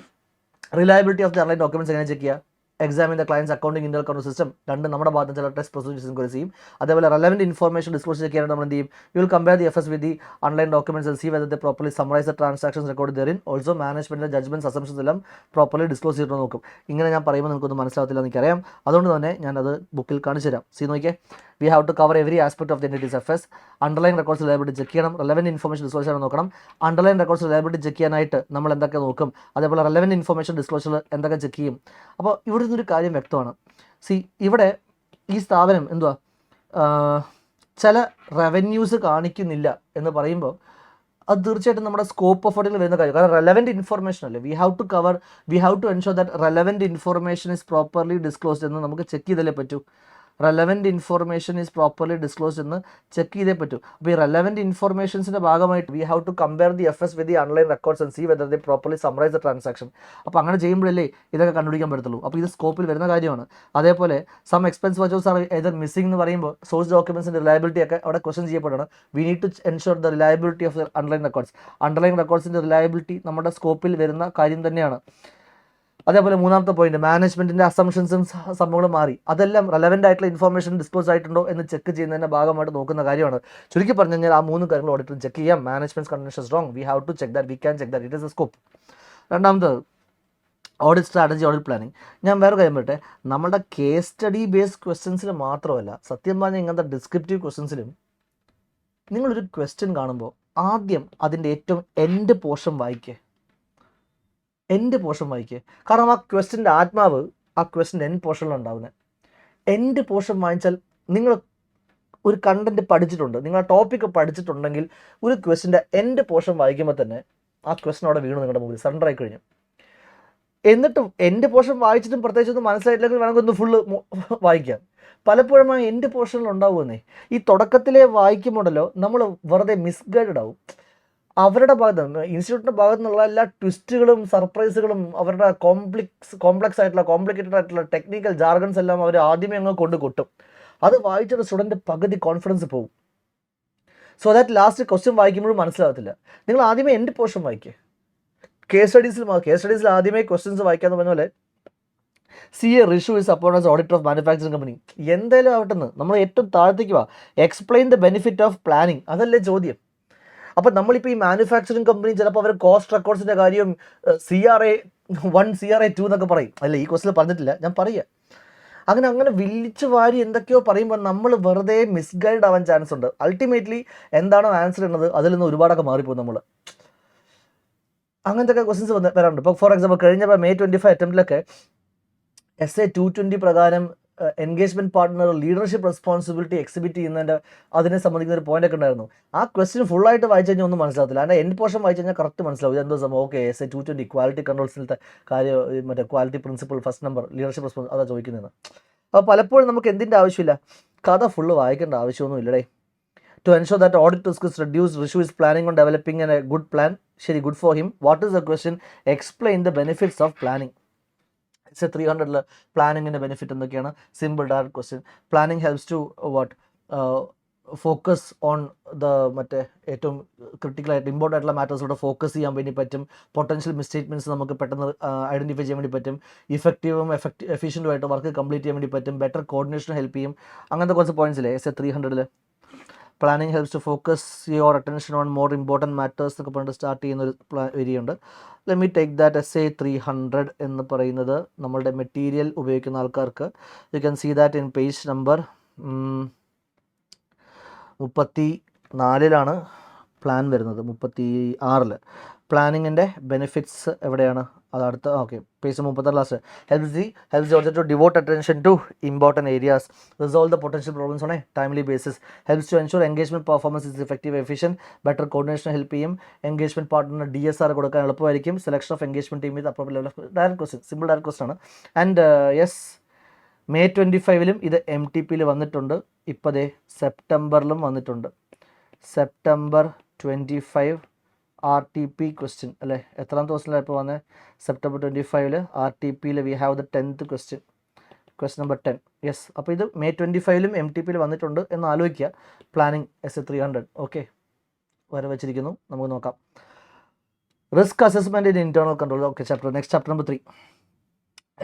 reliability of the underlying documents എങ്ങനെ ചെക്ക് ചെയ്യുക? Examine the clients accounting inter account system. നമ്മുടെ ഭാഗത്ത് ചില ടെസ്റ്റ് പ്രൊസീജിയേഴ്സ് എൻക്വയറി ചെയ്യും. അതേപോലെ റെലവൻറ്റ് ഇൻഫർമേഷൻ ഡിസ്ക്ലോസ് ചെയ്യാനായിട്ട് നമ്മൾ എന്ത് ചെയ്യും? You will compare the FS with the online documents and see whether they properly summarise the transactions record therein. Also മാനേജ്മെന്റിന്റെ ജഡ്ജ്മെന്റ്സ് അസംഷൻസ് എല്ലാം പ്രോപ്പർലി ഡിസ്ക്ലോസ് ചെയ്തിട്ട് നോക്കും. ഇങ്ങനെ ഞാൻ പറയുമ്പോൾ നിങ്ങൾക്കൊന്നും മനസ്സിലാവത്തില്ല എനിക്കറിയാം, അതുകൊണ്ട് തന്നെ ഞാനത് ബുക്കിൽ കാണിച്ചു തരാം. നോക്കിയേ, we have to cover every aspect of the entities FS. Underlying records reliability check ചെയ്യണം, റെലവൻറ്റ് ഇൻഫർമേഷൻ ഡിസ്ക്ലോസ് ചെയ്യാൻ നോക്കണം. അണ്ടർലൈൻ റെക്കോർഡ്സ് റിലയബിലിറ്റി ചെക്ക് ചെയ്യാനായിട്ട് നമ്മൾ എന്തൊക്കെ നോക്കും, അതേപോലെ റെലവൻറ്റ് ഇൻഫർമേഷൻ ഡിസ്ക്ലോഷർ എന്തൊക്കെ ചെക്ക് ചെയ്യും. അപ്പോൾ ഇവിടെ നിന്നൊരു കാര്യം വ്യക്തമാണ്. ഇവിടെ ഈ സ്ഥാപനം എന്തുവാ ചില റവന്യൂസ് കാണിക്കുന്നില്ല എന്ന് പറയുമ്പോൾ അത് തീർച്ചയായിട്ടും നമ്മുടെ സ്കോപ്പ് ഓഫ് വർക്കിൽ വരുന്ന കാര്യം. കാരണം റെലവൻറ്റ് ഇൻഫർമേഷൻ അല്ലേ, we have to ensure that relevant information is properly disclosed എന്ന് നമുക്ക് ചെക്ക് ചെയ്തല്ലേ പറ്റൂ. Relevant information is properly disclosed എന്ന് ചെക്ക് ചെയ്തേ പറ്റൂ. അപ്പോൾ ഈ റെലവൻറ്റ് ഇൻഫർമേഷൻസിൻ്റെ ഭാഗമായിട്ട് we have to compare the FS with the underlying records and see whether the properly summarise the transaction. അപ്പോൾ അങ്ങനെ ചെയ്യുമ്പോഴല്ലേ ഇതൊക്കെ കണ്ടുപിടിക്കാൻ പറ്റത്തുള്ളൂ. അപ്പോൾ ഇത് സ്കോപ്പിൽ വരുന്ന കാര്യമാണ്. അതേപോലെ some expense vouchers are either missing എന്ന് പറയുമ്പോൾ സോഴ്സ് ഡോക്യുമെൻസിൻ്റെ റിലയബിലിറ്റി ഒക്കെ അവിടെ ക്വസ്റ്റൻ ചെയ്യപ്പെടണം. We need to ensure the reliability of the underlying records. Underlying റെക്കോർഡ്സിൻ്റെ റിലയബിലിറ്റി നമ്മുടെ സ്കോപ്പിൽ വരുന്ന കാര്യം തന്നെയാണ്. അതേപോലെ മൂന്നാമത്തെ പോയിന്റ്, മാനേജ്മെൻറ്റിൻ്റെ അസംഷൻസും സംഭവങ്ങളും മാറി. അതെല്ലാം റെലവൻ്റ് ആയിട്ടുള്ള ഇൻഫർമേഷൻ ഡിസ്ക്ലോസ് ആയിട്ടുണ്ടോ എന്ന് ചെക്ക് ചെയ്യുന്നതിൻ്റെ ഭാഗമായിട്ട് നോക്കുന്ന കാര്യമാണ്. ചുരുക്കി പറഞ്ഞു കഴിഞ്ഞാൽ ആ 3 കാര്യങ്ങൾ ഓഡിറ്റർ ചെക്ക് ചെയ്യാം. Management conditions wrong, we have to check that, we can check that, it is a scope. രണ്ടാമത് ഓഡിറ്റ് സ്ട്രാറ്റജി, ഓഡിറ്റ് പ്ലാനിങ്. ഞാൻ വേറെ കാര്യം പറയട്ടെ, നമ്മുടെ കേസ് സ്റ്റഡി ബേസ്ഡ് ക്വസ്റ്റ്യൻസിൽ മാത്രമല്ല, സത്യം പറഞ്ഞാൽ ഇങ്ങനത്തെ ഡിസ്ക്രിപ്റ്റീവ് ക്വസ്റ്റ്യൻസിലും നിങ്ങളൊരു ക്വസ്റ്റ്യൻ കാണുമ്പോൾ ആദ്യം അതിൻ്റെ ഏറ്റവും എൻഡ് പോർഷൻ വായിക്കുക. കാരണം ആ ക്വസ്റ്റ്യൻ്റെ ആത്മാവ് ആ ക്വസ്റ്റ്യൻ്റെ എൻഡ് പോർഷനിലുണ്ടാവുന്നത്. എൻഡ് പോർഷൻ വായിച്ചാൽ നിങ്ങൾ ഒരു കണ്ടൻറ്റ് പഠിച്ചിട്ടുണ്ട്, നിങ്ങൾ ആ ടോപ്പിക്ക് പഠിച്ചിട്ടുണ്ടെങ്കിൽ ഒരു ക്വസ്റ്റ്യൻ്റെ എൻഡ് പോർഷൻ വായിക്കുമ്പോൾ തന്നെ ആ ക്വസ്റ്റ്യൻ അവിടെ വീണു നിങ്ങളുടെ മുമ്പിൽ സറണ്ടർ ആയി കഴിഞ്ഞു. എന്നിട്ടും എൻഡ് പോർഷൻ വായിച്ചിട്ടും പ്രത്യേകിച്ചൊന്നും മനസ്സിലായിട്ടില്ലെങ്കിൽ വേണമെങ്കിൽ ഒന്ന് ഫുള്ള് വായിക്കാം. പലപ്പോഴും ആ എൻഡ് പോർഷനിൽ ഉണ്ടാവുമെന്നേ. ഈ തുടക്കത്തിലെ വായിക്കുമ്പോഴല്ലോ നമ്മൾ വെറുതെ മിസ്ഗൈഡഡ് ആവും. അവരുടെ ഭാഗത്ത് നിന്ന്, ഇൻസ്റ്റിറ്റ്യൂട്ടിൻ്റെ ഭാഗത്തു നിന്നുള്ള എല്ലാ ട്വിസ്റ്റുകളും സർപ്രൈസുകളും അവരുടെ കോംപ്ലക്സ് ആയിട്ടുള്ള കോംപ്ലിക്കേറ്റഡ് ആയിട്ടുള്ള ടെക്നിക്കൽ ജാർഗൺസ് എല്ലാം അവർ ആദ്യമേ അങ്ങ് കൊണ്ട് കൊട്ടും. അത് വായിച്ചിട്ട് സ്റ്റുഡൻറ്റ് പകുതി കോൺഫിഡൻസ് പോകും. സോ ദാറ്റ് ലാസ്റ്റ് ക്വസ്റ്റ്യൻ വായിക്കുമ്പോഴും മനസ്സിലാകത്തില്ല. നിങ്ങൾ ആദ്യമേ എൻഡ് പോർഷൻ വായിക്കുക. കേസ് സ്റ്റഡീസിൽ ആദ്യമേ ക്വസ്റ്റ്യൻസ് വായിക്കാന്ന് പറഞ്ഞ പോലെ CA Rishu is appointed as auditor of manufacturing company. എന്തായാലും ആവട്ടെ, നമ്മൾ ഏറ്റവും താഴത്തേക്ക് വാ. Explain the benefit of planning, അതല്ലേ ചോദ്യം. അപ്പോൾ നമ്മളിപ്പോൾ ഈ മാനുഫാക്ചറിങ് കമ്പനി ചിലപ്പോൾ അവർ കോസ്റ്റ് റെക്കോർഡ്സിൻ്റെ കാര്യം CRA 1 CRA 2 എന്നൊക്കെ പറയും. അല്ല, ഈ ക്വസ്റ്റിൽ പറഞ്ഞിട്ടില്ല, ഞാൻ പറയാം. അങ്ങനെ വിളിച്ചു വാരി എന്തൊക്കെയോ പറയുമ്പോൾ നമ്മൾ വെറുതെ മിസ്ഗൈഡ് ആവാൻ ചാൻസ് ഉണ്ട്. അൾട്ടിമേറ്റ്ലി എന്താണോ ആൻസർ ഉള്ളത് അതിൽ നിന്ന് ഒരുപാടൊക്കെ മാറിപ്പോകും നമ്മൾ. അങ്ങനത്തെ ക്വസ്റ്റ്യൻസ് വരാറുണ്ട്. ഇപ്പോൾ ഫോർ എക്സാമ്പിൾ കഴിഞ്ഞ May 25 അറ്റംപ്റ്റിലൊക്കെ SA 220 പ്രകാരം engagement partner leadership responsibility exhibit ചെയ്യുന്നതിൻ്റെ അതിനെ സംബന്ധിക്കുന്ന ഒരു പോയിൻ്റ് ഒക്കെ ഉണ്ടായിരുന്നു. ആ ക്വസ്റ്റ്യൻ ഫുള്ളായിട്ട് വായിച്ചു കഴിഞ്ഞാൽ ഒന്നും മനസ്സിലാകത്തില്ല. അതിൻ്റെ എൻഡ് പോർഷൻ വായിച്ചു കഴിഞ്ഞാൽ കറക്റ്റ് മനസ്സിലാവും ഇതെന്തോ സംഭവം. ഓക്കെ, SA 220 ക്വാളിറ്റി കൺട്രോൾസിലത്തെ കാര്യം, മറ്റേ quality principle first number leadership response അതാണ് ചോദിക്കുന്നത്. അപ്പോൾ പലപ്പോഴും നമുക്ക് എന്തിൻ്റെ ആവശ്യമില്ല, കഥ ഫുള്ള് വായിക്കേണ്ട ആവശ്യമൊന്നും ഇല്ലടേ. To ensure that audit risk is reduce, Rishu is planning on developing a good plan. ശരി, good for him. What is the question? Explain the benefits of planning. SA 300 പ്ലാനിങ്ങിൻ്റെ ബെനിഫിറ്റ് എന്തൊക്കെയാണ്? Simple direct question. Planning helps to focus on the മറ്റേ ഏറ്റവും ക്രിട്ടിക്കലായിട്ട് important ആയിട്ടുള്ള മാറ്റേഴ്സിലൂടെ focus ചെയ്യാൻ വേണ്ടി പറ്റും. Potential മിസ്റ്റേറ്റ്മെൻറ്റ്സ് നമുക്ക് പെട്ടെന്ന് ഐഡൻറ്റിഫൈ ചെയ്യാൻ വേണ്ടി പറ്റും. ഇഫക്റ്റീവും എഫിഷ്യൻറ്റുമായിട്ട് വർക്ക് കംപ്ലീറ്റ് ചെയ്യാൻ വേണ്ടി പറ്റും. ബെറ്റർ കോർഡിനേഷൻ ഹെൽപ്പ് ചെയ്യും. അങ്ങനത്തെ കുറച്ച് പോയിന്റ്സില്ലേ SA 300. Planning helps to focus your attention on more important matters എന്നൊക്കെ പറഞ്ഞിട്ട് സ്റ്റാർട്ട് ചെയ്യുന്ന ഒരു ഏരിയ ഉണ്ട്. Let me take that SA 300 എന്ന് പറയുന്നത് നമ്മളുടെ മെറ്റീരിയൽ ഉപയോഗിക്കുന്ന ആൾക്കാർക്ക് you can see that in page number 34 plan വരുന്നത്. 36 പ്ലാനിങ്ങിൻ്റെ ബെനിഫിറ്റ്സ് എവിടെയാണ്? അതടുത്ത okay page 36 last. Helps also to devote attention to important areas, resolve the potential problems on a timely basis, helps to ensure engagement performance is effective efficient, better coordination help ചെയ്യും. Engagement പാർട്ട്ണറിന് DSR കൊടുക്കാൻ എളുപ്പമായിരിക്കും. Selection of engagement team with appropriate level of direct question, simple direct question ആണ്. And yes, May 25 ഇത് MTPയിൽ വന്നിട്ടുണ്ട്. ഇപ്പോൾ ദേ സെപ്റ്റംബറിലും വന്നിട്ടുണ്ട്. September 25 RTP question അല്ലേ? എത്രാമത്തെ ക്വസ്റ്റ്യനിലാണ് ഇപ്പോൾ വന്നത്? September 25 RTPയിൽ we have the 10th question number 10. Yes, അപ്പോൾ ഇത് May 25 MTPയിൽ വന്നിട്ടുണ്ട് എന്ന് ആലോചിക്കുക. പ്ലാനിങ് SA 300 ഓക്കെ വരെ വെച്ചിരിക്കുന്നു. നമുക്ക് നോക്കാം. Risk assessment in internal control. Okay, next chapter number 3.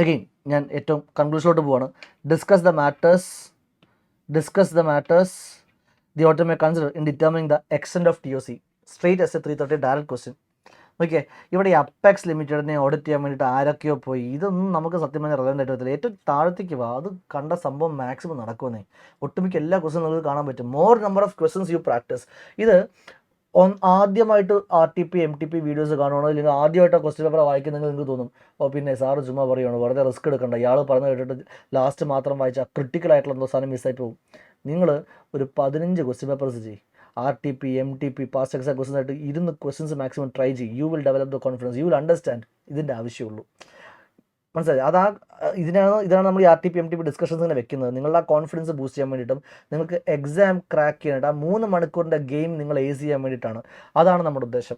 Again ഞാൻ ഏറ്റവും കൺക്ലൂഷനിലോട്ട് പോവാണ്. Discuss the matters the auditor may consider in determining the extent of TOC. Straight SA 330 direct question. Okay, ഇവിടെ ഈ apex ലിമിറ്റഡിനെ audit ചെയ്യാൻ വേണ്ടിയിട്ട് ആരൊക്കെയോ പോയി. ഇതൊന്നും നമുക്ക് സത്യം പറഞ്ഞാൽ റെലവൻ്റ് ആയിട്ട് വരത്തില്ല. ഏറ്റവും താഴത്തേക്ക് വാ, അത് കണ്ട സംഭവം മാക്സിമം നടക്കുമെന്നേ. ഒട്ടുമിക്ക എല്ലാ ക്വസ്റ്റ്യൻ നമുക്ക് കാണാൻ പറ്റും. More number of questions you practise. ഇത് ആദ്യമായിട്ട് RTP MTP വീഡിയോസ് കാണുകയാണോ ഇല്ലെങ്കിൽ ആദ്യമായിട്ട് ക്വസ്റ്റ്യൻ പേപ്പർ വായിക്കുന്നെങ്കിൽ നിങ്ങൾക്ക് തോന്നും പിന്നെ സാറ് ചുമ്മാ പറയുകയാണ്, വെറുതെ റിസ്ക് എടുക്കണ്ട, ഇയാൾ പറഞ്ഞു കേട്ടിട്ട് ലാസ്റ്റ് മാത്രം വായിച്ചാൽ ക്രിട്ടിക്കൽ ആയിട്ടുള്ള എന്തോ സാധനം മിസ്സായി പോകും. നിങ്ങൾ ഒരു 15 ക്വസ്റ്റ്യൻ പേപ്പേഴ്സ് ചെയ്യും. RTP, MTP, past exam questions ആയിട്ട് ഇരുന്ന് ക്വസ്റ്റൻസ് മാക്സിമം ട്രൈ ചെയ്യും. You will develop the confidence, you will understand. ഇതിൻ്റെ ആവശ്യമുള്ളൂ. മനസ്സിലായി? ഇതാണ് നമ്മൾ ഈ RTP, MTP ഡിസ്കഷൻസ് ഇങ്ങനെ വെക്കുന്നത്. നിങ്ങളുടെ ആ കോൺഫിഡൻസ് ബൂസ്റ്റ് ചെയ്യാൻ വേണ്ടിയിട്ടും നിങ്ങൾക്ക് എക്സാം ക്രാക്ക് ചെയ്യാനായിട്ട് ആ 3 മണിക്കൂറിൻ്റെ ഗെയിം നിങ്ങൾ ഏസ് ചെയ്യാൻ വേണ്ടിയിട്ടാണ്. അതാണ് നമ്മുടെ ഉദ്ദേശം.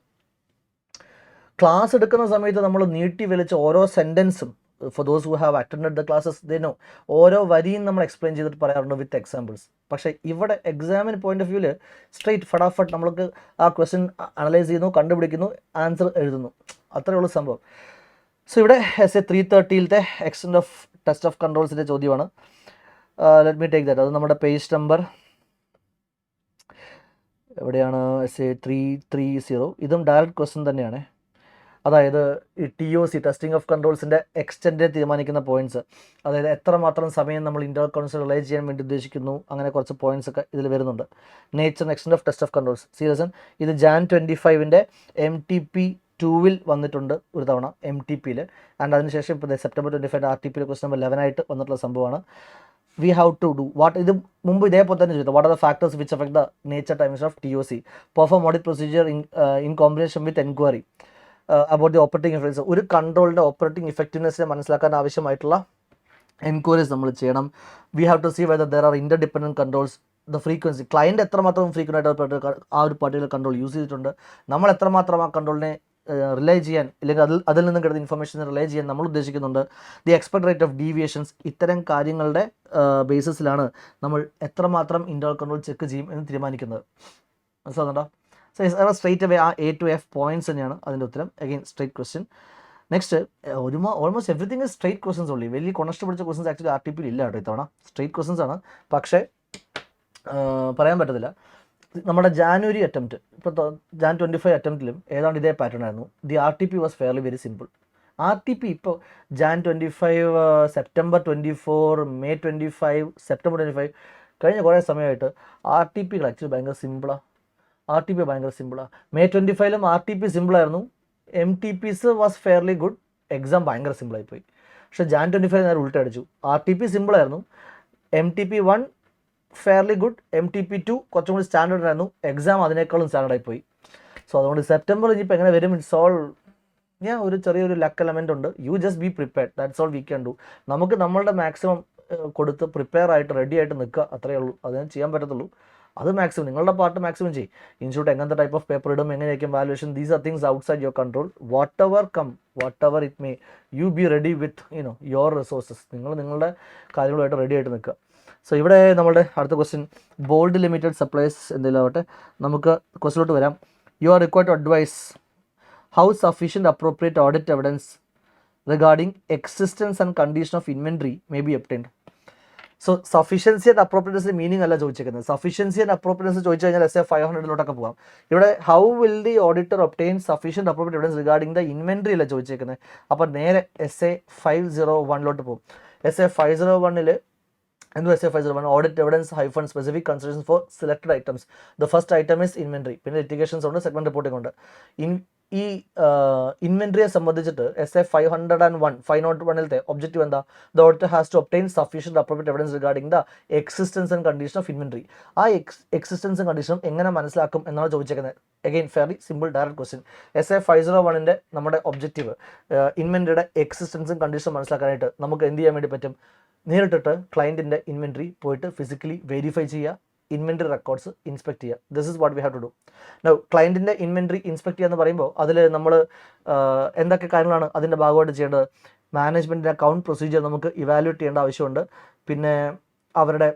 ക്ലാസ് എടുക്കുന്ന സമയത്ത് നമ്മൾ നീട്ടി വലിച്ച് ഓരോ സെൻറ്റൻസും, for those who have attended the classes they know, ഓരോ വരിയും നമ്മൾ എക്സ്പ്ലെയിൻ ചെയ്തിട്ട് പറയാറുണ്ട് വിത്ത് എക്സാമ്പിൾസ്. പക്ഷേ ഇവിടെ എക്സാമിന് പോയിന്റ് ഓഫ് വ്യൂവിൽ സ്ട്രെയിറ്റ് ഫടാഫട്ട് നമ്മൾക്ക് ആ ക്വസ്റ്റ്യൻ അനലൈസ് ചെയ്യുന്നു, കണ്ടുപിടിക്കുന്നു, ആൻസർ എഴുതുന്നു. അത്രയേ ഉള്ളൂ സംഭവം. സോ ഇവിടെ SA 330 extend of test of കൺട്രോൾസിൻ്റെ ചോദ്യമാണ്. Let me take that. അത് നമ്മുടെ പേജ് നമ്പർ എവിടെയാണ്? SA 330. ഇതും ഡയറക്റ്റ് ക്വസ്റ്റ്യൻ തന്നെയാണ്. അതായത് ഈ TOC, ടെസ്റ്റിംഗ് ഓഫ് കൺട്രോൾസിൻ്റെ എക്സ്റ്റെൻഡ് തീരുമാനിക്കുന്ന പോയിൻറ്റ്സ്, അതായത് എത്രമാത്രം സമയം നമ്മൾ ഇൻ്റർ കൺസോൾ റിലൈ ചെയ്യാൻ വേണ്ടി ഉദ്ദേശിക്കുന്നു, അങ്ങനെ കുറച്ച് പോയിൻറ്റ്സ് ഒക്കെ ഇതിൽ വരുന്നുണ്ട്. Nature and extend of test of controls series. ഇത് Jan 25 MTP 2 വന്നിട്ടുണ്ട് ഒരു തവണ MTPയിൽ. ആൻഡ് അതിനുശേഷം ഇപ്പോൾ September 25 RTPയിൽ ക്വസ്റ്റൻ നമ്പർ 11 ആയിട്ട് വന്നിട്ടുള്ള സംഭവമാണ്. We have to do what. ഇത് മുമ്പ് ഇതേപോലെ തന്നെ ചോദിച്ചു. What are the factors which affect the nature times of TOC? Perform audit procedure in combination with enquiry about the operating effects. ഒരു കൺട്രോളിൻ്റെ ഓപ്പറേറ്റിംഗ് ഇഫക്റ്റീവ്നെസ്സിനെ മനസ്സിലാക്കാൻ ആവശ്യമായിട്ടുള്ള എൻക്വയറീസ് നമ്മൾ ചെയ്യണം. We have to see whether there are interdependent controls, the frequency, client എത്രമാത്രം frequent ആയിട്ട് ആ ഒരു പർട്ടിക്കുലർ കൺട്രോൾ യൂസ് ചെയ്തിട്ടുണ്ട്, നമ്മൾ എത്രമാത്രം ആ കൺട്രോളിനെ റിലൈ ചെയ്യാൻ, അല്ലെങ്കിൽ അതിൽ നിന്നും കിട്ടുന്ന ഇൻഫർമേഷൻ റിലൈ ചെയ്യാൻ നമ്മൾ ഉദ്ദേശിക്കുന്നുണ്ട്. The expect rate of deviations. ഇത്തരം കാര്യങ്ങളുടെ ബേസിസിലാണ് നമ്മൾ എത്രമാത്രം ഇൻ്റർ കൺട്രോൾ ചെക്ക് ചെയ്യും എന്ന് തീരുമാനിക്കുന്നത്. മനസ്സിലാകുന്നുണ്ടോ? സോ സ്ട്രേറ്റ് അവേ ആ A to F പോയിന്റ്സ് തന്നെയാണ് അതിൻ്റെ ഉത്തരം. Again straight question. Next almost everything is straight questions ഉള്ളി. വലിയ കൊണസ്റ്റ് പിടിച്ച ക്വസ്റ്റൻസ് ആക്ച്വലി RTPയിൽ ഇല്ല കേട്ടോ ഇത്തവണ. സ്ട്രേറ്റ് ക്വസ്റ്റൻസ് ആണ്. പക്ഷേ പറയാൻ പറ്റത്തില്ല. നമ്മുടെ ജാനുവരി അറ്റംപ്റ്റ്, ഇപ്പോൾ Jan 25 അറ്റംപ്റ്റിലും ഏതാണ്ട് ഇതേ പാറ്റേൺ ആയിരുന്നു. The RTP was fairly very simple. RTP ഇപ്പോൾ Jan 25, September 24, May 25, September 25 കഴിഞ്ഞ കുറേ സമയമായിട്ട് RTPകൾ ആക്ച്വലി ഭയങ്കര സിമ്പിളാണ്. RTP ഭയങ്കര സിമ്പിളാണ്. May 25 RTP സിമ്പിളായിരുന്നു. MTPs was fairly good. Exam ഭയങ്കര സിമ്പിളായിപ്പോയി. പക്ഷേ Jan 25 നേരെ ഉൾട്ടടിച്ചു. RTP സിമ്പിളായിരുന്നു. MTP 1 fairly good. MTP 2 കുറച്ചും കൂടി സ്റ്റാൻഡേർഡ് ആയിരുന്നു. എക്സാം അതിനേക്കാളും സ്റ്റാൻഡേർഡായി പോയി. സോ അതുകൊണ്ട് സെപ്റ്റംബർ ഇനിയിപ്പോൾ എങ്ങനെ വരും? ഇറ്റ്സ് ഓൾ ഒരു ചെറിയൊരു ലക്ക് എലമെൻ്റ് ഉണ്ട്. You just be prepared, that's all we can do. നമുക്ക് നമ്മളുടെ മാക്സിമം കൊടുത്ത് പ്രിപ്പയർ ആയിട്ട് റെഡി ആയിട്ട് നിൽക്കുക, അത്രയേ ഉള്ളൂ. അതിന് ചെയ്യാൻ പറ്റത്തുള്ളൂ. അത് മാക്സിമം നിങ്ങളുടെ പാർട്ട് മാക്സിമം ചെയ്യും. ഇൻസ്റ്റിറ്റ്യൂട്ട് എങ്ങനത്തെ ടൈപ്പ് ഓഫ് പേപ്പർ ഇടും, എങ്ങനെയായിരിക്കും valuation, these are things outside your control. Whatever it may, you be ready with your resources. നിങ്ങൾ നിങ്ങളുടെ കാര്യങ്ങളുമായിട്ട് റെഡി ആയിട്ട് നിൽക്കുക. സോ ഇവിടെ നമ്മുടെ അടുത്ത ക്വസ്റ്റ്യൻ ബോൾഡ് ലിമിറ്റഡ് സപ്ലൈസ് എന്തെങ്കിലും ആവട്ടെ. നമുക്ക് ക്വസ്റ്റിലോട്ട് വരാം. You are required to advise how sufficient appropriate audit evidence regarding existence and condition of inventory may be obtained. So sufficiency and അപ്രോപ്രിയേറ്റ്നസിൻ്റെ മീനിങ് അല്ല ചോദിച്ചിരിക്കുന്നത്. സഫീഷ്യൻസി ആൻഡ് അപ്രോപ്രിയേറ്റ്നസ് ചോദിച്ചു കഴിഞ്ഞാൽ SA 500 പോകാം. ഇവിടെ how will the auditor obtain sufficient appropriate evidence regarding the inventory അല്ല ചോദിച്ചിരിക്കുന്നത്. അപ്പോൾ നേരെ SA 501 പോകും. SA 501 SA 501 audit evidence hyphen specific consideration for selected items. The first item is inventory. പിന്നെ ലിറ്റിഗേഷൻസ് ഉണ്ട്, സെഗ്മെന്റ് റിപ്പോർട്ടിംഗ് ഉണ്ട്. ഈ ഇൻവെൻട്രിയെ സംബന്ധിച്ചിട്ട് SA 501 ഒബ്ജക്റ്റീവ് എന്താ? The auditor has to obtain sufficient appropriate evidence regarding the existence and condition of inventory. ആ എക്സിസ്റ്റൻസും കണ്ടീഷനും എങ്ങനെ മനസ്സിലാക്കും എന്നാണ് ചോദിച്ചേക്കുന്നത്. Again fairly simple direct question. SA 501 നമ്മുടെ ഒബ്ജക്റ്റീവ് ഇൻവെൻട്രിയുടെ എക്സിസ്റ്റൻസും കണ്ടീഷനും മനസ്സിലാക്കാനായിട്ട് നമുക്ക് എന്ത് ചെയ്യാൻ വേണ്ടി പറ്റും? നേരിട്ടിട്ട് ക്ലയൻറ്റിൻ്റെ ഇൻവെൻട്രി പോയിട്ട് ഫിസിക്കലി വെരിഫൈ ചെയ്യുക, ഇൻവെൻട്രി റെക്കോർഡ്സ് ഇൻസ്പെക്ട് ചെയ്യുക. This is what we have to do. Now ക്ലയൻറ്റിൻ്റെ ഇൻവെൻട്രി ഇൻസ്പെക്ട് ചെയ്യുക എന്ന് പറയുമ്പോൾ അതിൽ നമ്മൾ എന്തൊക്കെ കാര്യങ്ങളാണ് അതിൻ്റെ ഭാഗമായിട്ട് ചെയ്യേണ്ടത്? മാനേജ്മെൻറ്റിൻ്റെ അക്കൗണ്ട് പ്രൊസീജിയർ നമുക്ക് ഇവാലുവേറ്റ് ചെയ്യേണ്ട ആവശ്യമുണ്ട്. പിന്നെ അവരുടെ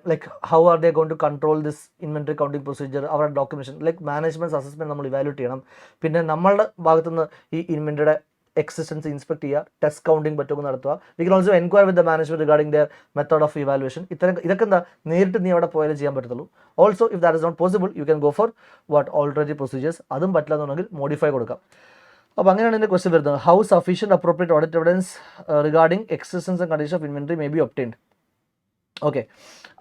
how are they going to control this inventory counting procedure, അവരുടെ ഡോക്യുമെൻറ്റേഷൻ മാനേജ്മെൻറ്റ് അസസ്മെൻറ്റ് നമ്മൾ ഇവാലുവേറ്റ് ചെയ്യണം. പിന്നെ നമ്മളുടെ ഭാഗത്തുനിന്ന് ഈ ഇൻവെൻട്രിയുടെ എക്സിസ്റ്റൻസ് ഇൻസ്പെക്ട് ചെയ്യുക, ടെസ്റ്റ് കൗണ്ടിങ് പറ്റുമെന്ന് നടത്തുക. We can also enquire with the management regarding their method of evaluation. ഇതൊക്കെ എന്താ നേരിട്ട് നീ അവിടെ പോയാലേ ചെയ്യാൻ പറ്റത്തുള്ളൂ. Also if that is not possible you can go for alternative procedures. അതും പറ്റില്ല എന്നുണ്ടെങ്കിൽ മോഡിഫൈ കൊടുക്കാം. അപ്പോൾ അങ്ങനെയാണ് എൻ്റെ ക്വസ്റ്റ്യൻ വരുന്നത്. How sufficient appropriate audit evidence regarding existence and condition of inventory may be obtained. Okay,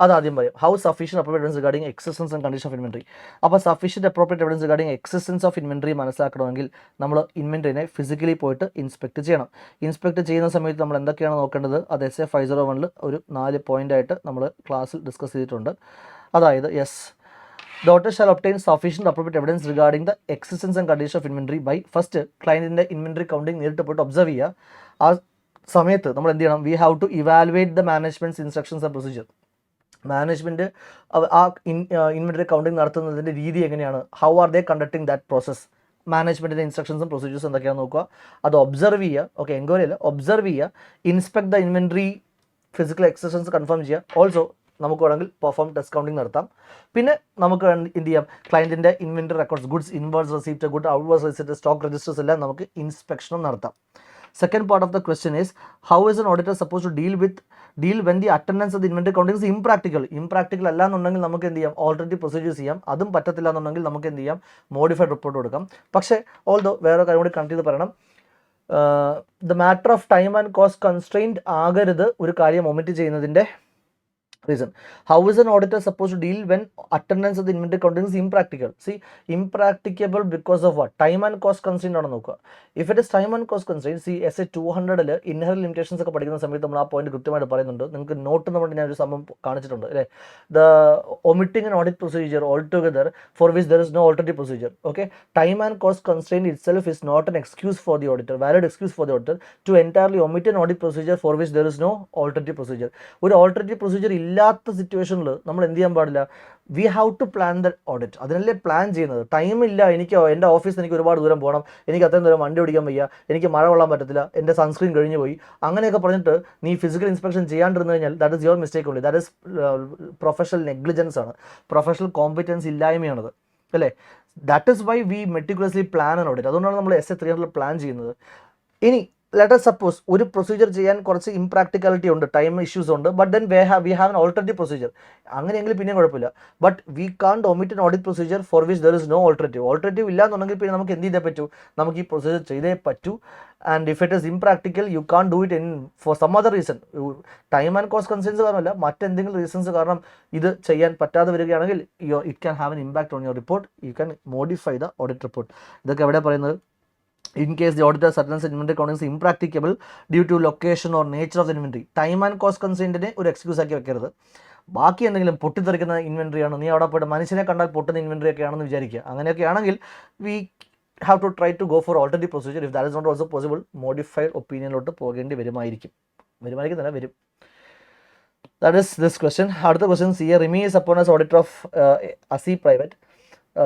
അതാദ്യം പറയും. How sufficient appropriate evidence regarding existence and condition of inventory. അപ്പോൾ sufficient appropriate evidence regarding existence of inventory മനസ്സിലാക്കണമെങ്കിൽ നമ്മൾ ഇൻവെൻട്രിനെ physically പോയിട്ട് inspect ചെയ്യണം. Inspect ചെയ്യുന്ന സമയത്ത് നമ്മൾ എന്തൊക്കെയാണ് നോക്കേണ്ടത്? അത് SA 501 ഒരു 4 പോയിൻ്റായിട്ട് നമ്മൾ ക്ലാസ്സിൽ ഡിസ്കസ് ചെയ്തിട്ടുണ്ട്. അതായത് The auditor shall obtain sufficient appropriate evidence regarding the existence and condition of inventory by first ക്ലയൻറ്റിൻ്റെ ഇൻവെൻട്രി കൗണ്ടിങ് നേരിട്ട് പോയിട്ട് ഒബ്സർവ് ചെയ്യുക. ആ സമയത്ത് നമ്മൾ എന്ത് ചെയ്യണം? We have to evaluate the management's instructions and procedure. Management ആ ഇൻവെൻട്രി കൗണ്ടിങ് നടത്തുന്നതിൻ്റെ രീതി എങ്ങനെയാണ്? How are they conducting that process? മാനേജ്മെൻറ്റിൻ്റെ ഇൻസ്ട്രക്ഷൻസും പ്രൊസീജിയേഴ്സും എന്തൊക്കെയാണെന്ന് നോക്കുക. അത് ഒബ്സർവ് ചെയ്യുക. ഓക്കെ, എൻക്വയറി അല്ല, ഒബ്സർവ് ചെയ്യുക. Inspect the inventory physical existence confirm ചെയ്യുക. ഓൾസോ നമുക്ക് വേണമെങ്കിൽ പെർഫോം ഡിസ്കൗണ്ടിങ് നടത്താം. പിന്നെ നമുക്ക് എന്ത് ചെയ്യാം? ക്ലയൻറ്റിൻ്റെ inventory records, goods inwards receipt, good outwards receipt, stock registers എല്ലാം നമുക്ക് ഇൻസ്പെക്ഷനും നടത്താം. Second part of the question is how is an auditor suppose to deal when the attendance of the inventory counting is impractical അല്ല എന്നുണ്ടെങ്കിൽ നമുക്ക് എന്ത് ചെയ്യാം? Alternative procedures ചെയ്യാം. അതും പറ്റത്തില്ല എന്നുണ്ടെങ്കിൽ നമുക്ക് എന്ത് ചെയ്യാം? മോഡിഫൈഡ് റിപ്പോർട്ട് കൊടുക്കാം. പക്ഷേ ഓൾദോ വേറെ കാര്യം കൂടി കണക്ട് ചെയ്ത് പറയണം. The matter of time and cost constrained ആകരുത് ഒരു കാര്യം ഒമിറ്റ് ചെയ്യുന്നതിൻ്റെ reason. How is an auditor supposed to deal when attendance of the inventory counting is impractical? See, impracticable because of what? Time and cost constraint ആണ് നോക്കുക. If it is time and cost constraint, see SA 200 inherent limitations ഒക്കെ പഠിക്കുന്ന സമയത്ത് നമ്മൾ ആ point കൃത്യമായിട്ട് പറയുന്നുണ്ട്. നിങ്ങൾക്ക് നോട്ട് നമ്മൾ ഞാൻ ഒരു സംഭവം കാണിച്ചിട്ടുണ്ട് അല്ലേ? The omitting an audit procedure altogether for which there is no alternative procedure. Okay, time and cost constraint itself is not an excuse for the auditor, valid excuse for the auditor to entirely omit an audit procedure for which there is no alternative procedure. ഒരു alternative procedure ഇല്ലാത്ത സിറ്റുവേഷനിൽ നമ്മൾ എന്ത് ചെയ്യാൻ പാടില്ല? We have to plan the audit. അതിനല്ലേ plan ചെയ്യുന്നത്. ടൈമില്ല, എനിക്ക് എൻ്റെ ഓഫീസിൽ എനിക്ക് ഒരുപാട് ദൂരം പോകണം, എനിക്ക് അത്രയും ദൂരം വണ്ടി ഓടിക്കാൻ വയ്യ, എനിക്ക് മഴ കൊള്ളാൻ പറ്റത്തില്ല, എൻ്റെ സൺസ്ക്രീൻ കഴിഞ്ഞു പോയി, അങ്ങനെയൊക്കെ പറഞ്ഞിട്ട് നീ ഫിസിക്കൽ ഇൻസ്പെക്ഷൻ ചെയ്യാണ്ടിരുന്നു കഴിഞ്ഞാൽ that is your mistake only. That is professional negligence ആണ്, പ്രൊഫഷണൽ കോമ്പറ്റൻസ് ഇല്ലായ്മയാണത് അല്ലേ? That is why we meticulously plan an audit. അതുകൊണ്ടാണ് നമ്മൾ SA 300 പ്ലാൻ ചെയ്യുന്നത്. ഇനി let us suppose ഒരു പ്രൊസീജിയർ ചെയ്യാൻ കുറച്ച് ഇംപ്രാക്ടിക്കാലിറ്റി ഉണ്ട്, ടൈം ഇഷ്യൂസ് ഉണ്ട്, but then we have an alternative procedure. അങ്ങനെയെങ്കിൽ പിന്നെ കുഴപ്പമില്ല. But we can't omit an audit procedure for which there is no alternative ഇല്ല എന്നുണ്ടെങ്കിൽ പിന്നെ നമുക്ക് എന്ത് ചെയ്തേ പറ്റൂ? നമുക്ക് ഈ പ്രൊസീജിയർ ചെയ്തേ പറ്റൂ. And if it is impractical you can do it for some other reason. Time and cost concerns കാരണമല്ല, മറ്റെന്തെങ്കിലും റീസൺസ് കാരണം ഇത് ചെയ്യാൻ പറ്റാതെ വരികയാണെങ്കിൽ it can have an impact on your report. You can modify the audit report. ഇതൊക്കെ എവിടെ പറയുന്നത്? In case the auditor certain inventory counting is impracticable due to location or nature of the inventory. Time and cost constraintനെ ഒരു excuse ആക്കി വെക്കരുത്. ബാക്കി എന്തെങ്കിലും പൊട്ടിത്തെറിക്കുന്ന inventory ആണ്, നീ അവിടെ പോയിട്ട് മനുഷ്യനെ കണ്ടാൽ പൊട്ടുന്ന ഇൻവെൻട്രി ഒക്കെ ആണെന്ന് വിചാരിക്കുക. അങ്ങനെയൊക്കെ ആണെങ്കിൽ we have to try to go for alternative procedure. If that is not also possible, modified ഒപ്പീനിയനിലോട്ട് പോകേണ്ടി വരുമായിരിക്കും. വരും. That is this question. അടുത്ത question, CA Remy is appointed as auditor of ASI Private.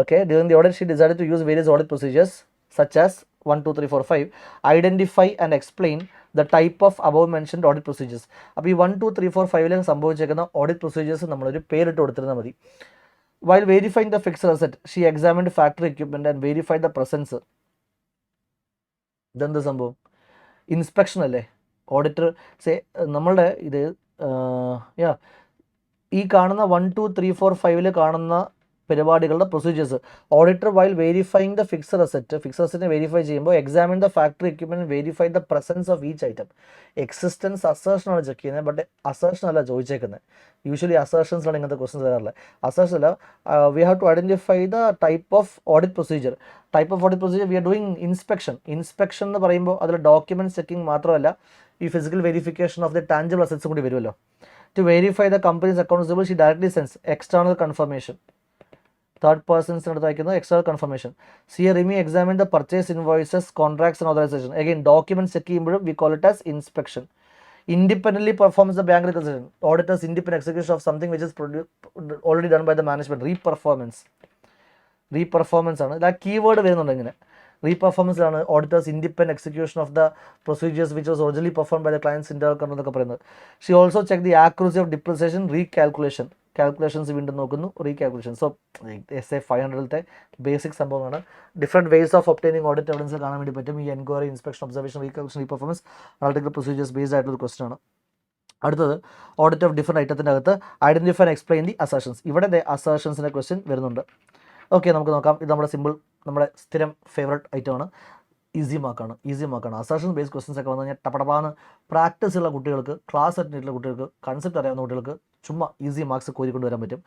Okay, during the audit she decided to use various audit procedures such as 1, 2, 3, 4, 5. Identify and explain the type of above mentioned audit procedures. അപ്പോൾ ഈ 1, 2, 3, 4, 5 സംഭവിച്ചേക്കുന്ന audit procedures നമ്മളൊരു പേരിട്ട് കൊടുത്തിരുന്നാൽ മതി. While verifying the fixed asset, she examined factory equipment and verified the presence. ഇതെന്ത് സംഭവം? Inspection അല്ലേ? Auditor നമ്മളുടെ ഇത് ഈ കാണുന്ന 1, 2, 3, 4, 5 കാണുന്ന പരിപാടികളുടെ procedures. Auditor while verifying the fixed അസറ്റിനെ വെരിഫൈ ചെയ്യുമ്പോൾ examine the factory equipment, verify the presence of each item. Existence അസേർഷനാണ് ചെക്ക് ചെയ്യുന്നത്, ബട്ട് അസേർഷൻ അല്ല ചോദിച്ചേക്കുന്നത്. യൂഷ്വലി അസേർഷൻസാണ് ഇങ്ങനത്തെ ക്വസ്റ്റൻസ് വരാറുള്ളത്. അസേർഷൻ അല്ല, we have to identify the type of audit procedure. We are doing inspection എന്ന് പറയുമ്പോൾ അതിൽ ഡോക്യുമെന്റ് ചെക്കിംഗ് മാത്രമല്ല, ഈ physical verification of the tangible assets കൂടി വരുമല്ലോ. To verify the companies accounts she directly sends external confirmation. Third പേഴ്സൺസിനടുത്ത് അയക്കുന്നത് external confirmation. CA Remy examine the purchase invoices, contracts and authorization. Again, documents check ചെയ്യുമ്പോഴും we call it as inspection. Independently performs the bank reconciliation. Auditors independent execution of something which is already done by the management. Reperformance ആണ്. ആ keyword വരുന്നുണ്ട് ഇങ്ങനെ. റീപെർഫോമൻസിലാണ് auditors independent execution of the procedures which was originally perform by the client's internal control എന്നൊക്കെ പറയുന്നത്. She also check the accuracy of depreciation, calculations വീണ്ടും നോക്കുന്നു, recalculation. So SA 500 basic സംഭവമാണ്. Different ways of obtaining audit evidence കാണാൻ വേണ്ടി പറ്റും. ഈ enquiry, inspection, observation, recalculation, reperformance, analytical procedures based ആയിട്ടുള്ള ക്വസ്റ്റൻ ആണ്. അടുത്തത് ഓഡിറ്റ് ഓഫ് ഡിഫറെൻറ്റ് ഐറ്റത്തിൻ്റെ അകത്ത് ഐഡന്റിഫൈ ആൻഡ് എക്സ്പ്ലെയിൻ ദി അസേർഷൻസ്. ഇവിടെ അസേർഷൻസിൻ്റെ ക്വസ്റ്റ്യൻ വരുന്നുണ്ട്. ഓക്കെ, നമുക്ക് നോക്കാം. ഇത് നമ്മുടെ സ്ഥിരം ഫേവറേറ്റ് ഐറ്റമാണ്. ഈസി മാർക്കാണ്. അസേർഷൻ ബേസ്ഡ് ക്വസ്റ്റൻസ് ഒക്കെ വന്നു കഴിഞ്ഞാൽ ടപ്പടപ്പാന്ന് പ്രാക്ടീസ് ഉള്ള കുട്ടികൾക്ക്, ക്ലാസ് അറ്റൻഡ് കുട്ടികൾക്ക്, കൺസെപ്റ്റ് അറിയാവുന്ന കുട്ടികൾക്ക് ചുമ്മാ ഈസി മാർക്സ് കോരിക്കൊണ്ട് വരാൻ പറ്റും.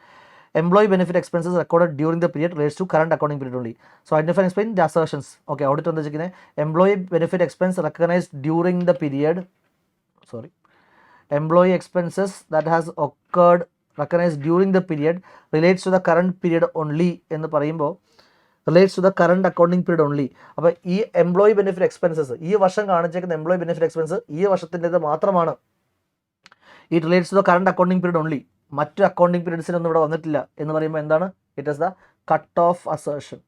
Employee benefit expenses record during the period relates to current accounting period only. So identify explain the assertions. Okay, audit എന്താ വെച്ചിരിക്കുന്നത്? Employee benefit expense recognised during the period, employee expenses that has occurred recognise during the period relates to the current period only എന്ന് പറയുമ്പോൾ relates to the current accounting period only. അപ്പോൾ ഈ employee benefit expenses, ഈ വർഷം കാണിച്ചേക്കുന്ന employee benefit expense ഈ വർഷത്തിൻ്റെത് മാത്രമാണ്. It relates to the current accounting period only. മറ്റ് അക്കൗണ്ടിങ് പീരിയഡ്സിനൊന്നും ഇവിടെ വന്നിട്ടില്ല എന്ന് പറയുമ്പോൾ എന്താണ്? It is the cut off assertion.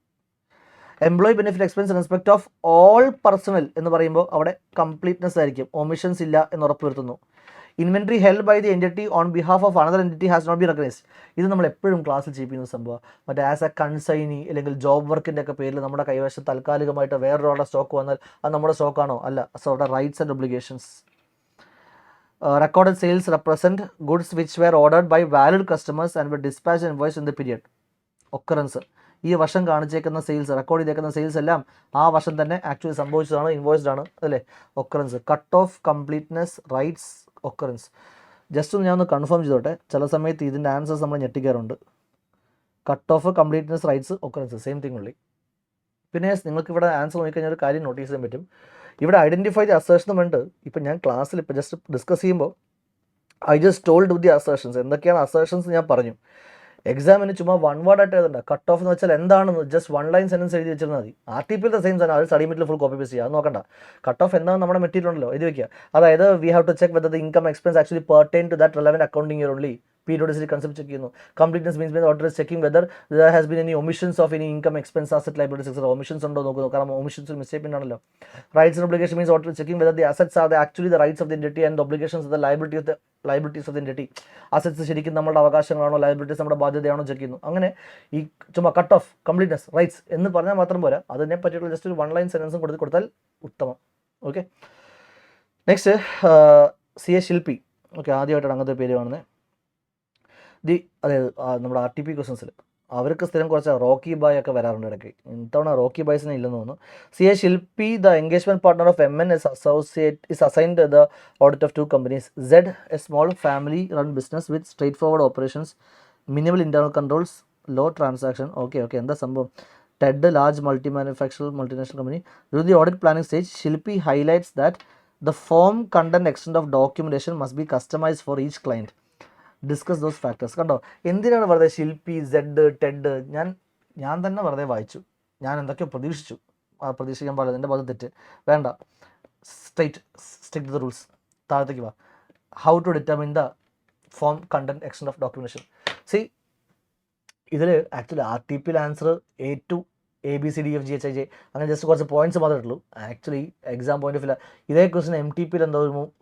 Employee benefit expense in respect of all personnel എന്ന് പറയുമ്പോൾ അവിടെ കംപ്ലീറ്റ്നെസ് ആയിരിക്കും, ഒമിഷൻസ് ഇല്ല എന്ന് ഉറപ്പുവരുത്തുന്നു. Inventory held by the entity on behalf of another entity has not be recognised. ഇത് നമ്മൾ എപ്പോഴും ക്ലാസ്സിൽ ചെയ്യിപ്പിക്കുന്ന സംഭവം. മറ്റേ ആസ് എ കൺസൈനി അല്ലെങ്കിൽ ജോബ് വർക്കിൻ്റെ ഒക്കെ പേരിൽ നമ്മുടെ കൈവശം താൽക്കാലികമായിട്ട് വേറൊരാളുടെ സ്റ്റോക്ക് വന്നാൽ അത് നമ്മുടെ സ്റ്റോക്കാണോ? അല്ല. സോ അവിടെ rights and obligations. Recorded sales represent goods which were ordered by valid customers and were dispatched and invoiced in the period. Occurrence. ഈ വർഷം കാണിച്ചേക്കുന്ന സെയിൽസ്, റെക്കോർഡ് ചെയ്തേക്കുന്ന സെയിൽസ് എല്ലാം ആ വർഷം തന്നെ ആക്ച്വലി സംഭവിച്ചതാണ്, ഇൻവോയ്സ്ഡ് ആണ്, അല്ലേ? Occurrence. Cut off completeness rights occurrence. Just ഒന്ന് ഞാൻ ഒന്ന് കൺഫേം ചെയ്തോട്ടെ, ചില സമയത്ത് ഇതിൻ്റെ ആൻസേഴ്സ് നമ്മൾ ഞെട്ടിക്കാറുണ്ട്. Cut off completeness rights occurrence same thing ഉള്ളി. പിന്നെ നിങ്ങൾക്ക് ഇവിടെ ആൻസർ നോക്കിക്കഴിഞ്ഞാൽ ഒരു കാര്യം നോട്ടീസ് ചെയ്യാൻ പറ്റും. ഇവിടെ ഐഡൻറ്റിഫൈ ദി അസേർഷൻ വേണ്ട. ഇപ്പം ഞാൻ ക്ലാസ്സിൽ ഇപ്പോൾ ജസ്റ്റ് ഡിസ്കസ് ചെയ്യുമ്പോൾ I just told with the assertions. എന്തൊക്കെയാണ് അസേർഷൻസ് ഞാൻ പറഞ്ഞു. എക്സാമിന് ചുമ്മാ വൺ വേർഡ് ആയിട്ട് എഴുതണ്ട. കട്ട് ഓഫ് എന്ന് വെച്ചാൽ എന്താണെന്ന് ജസ്റ്റ് വൺ ലൈൻ സെൻറ്റൻസ് എഴുതി വെച്ചിരുന്നാൽ മതി. ആർട്ടിപ്പിയുടെ സെയിം സാധനം അത് study material full copy paste ചെയ്യുക, അത് നോക്കണ്ട. കട്ട് ഓഫ് എന്താണെന്ന് നമ്മുടെ മെറ്റീരിയൽ ഉണ്ടല്ലോ, എഴുതി വയ്ക്കുക. അതായത് we have to check whether the income expense actually pertain to that relevant accounting year only. Periodicity concept check ചെയ്യുന്നു. Completeness means order is checking whether there has been any omissions of any income expense asset liabilities etcetera. Omissions ഉണ്ടോ നോക്കുന്നു, കാരണം omissions ഒരു misstatement ആണല്ലോ. Rights and obligation means order checking whether the assets are actually the rights of the entity and obligations the liabilities of the entity. Assets ശരിക്കും നമ്മുടെ അവകാശങ്ങളാണോ, liabilities നമ്മുടെ ബാധ്യതയാണോ check ചെയ്യുന്നു. അങ്ങനെ ഈ ചുമ്മാ കട്ട് ഓഫ് കംപ്ലീറ്റ്നെസ് റൈറ്റ്സ് എന്ന് പറഞ്ഞാൽ മാത്രം പോരാ, അതിനെ പറ്റിയിട്ടുള്ള ജസ്റ്റ് ഒരു വൺ ലൈൻ സെൻറ്റൻസും കൊടുത്താൽ ഉത്തമം. ഓക്കെ, നെക്സ്റ്റ് CA ശില്പി. ഓക്കെ, ആദ്യമായിട്ടാണ് അങ്ങനത്തെ പേര് കാണുന്നത്. അതായത് നമ്മുടെ RTP ക്വസ്റ്റൻസിൽ അവർക്ക് സ്ഥിരം കുറച്ച് റോക്കി ബായ് ഒക്കെ വരാറുണ്ട് ഇടയ്ക്ക്. ഇത്തവണ റോക്കി ബായ്സിനെ ഇല്ലെന്ന് തോന്നുന്നു. CA ശില്പി, the engagement partner of MN is assigned the audit of two companies. Z, a small family run business with straightforward operations, minimal internal controls, low transaction. Okay, എന്താ സംഭവം? TED, large multinational company. During the audit planning stage, Shilpi highlights that the form, content, extent of documentation must be customized for each client. Discuss those factors. കണ്ടോ, എന്തിനാണ് വെറുതെ ശില്പി, Z, Ted? ഞാൻ തന്നെ വെറുതെ വായിച്ചു. ഞാൻ എന്തൊക്കെയോ പ്രതീക്ഷിച്ചു. പ്രതീക്ഷിക്കാൻ പാടില്ല, എൻ്റെ ഭാഗത്ത് തെറ്റ് വേണ്ട. Strict the rules. താഴത്തേക്ക് വാ. How to determine the form, content, extent of documentation. C, ഇതിൽ actually RTP answer A2 ABCDFGHIJ അങ്ങനെ ജസ്റ്റ് കുറച്ച് പോയിന്റ്സ് മാത്രമേ ഉള്ളൂ. Actually exam point of view ഇതേ ക്വസ്റ്റൻ MTP എന്തോ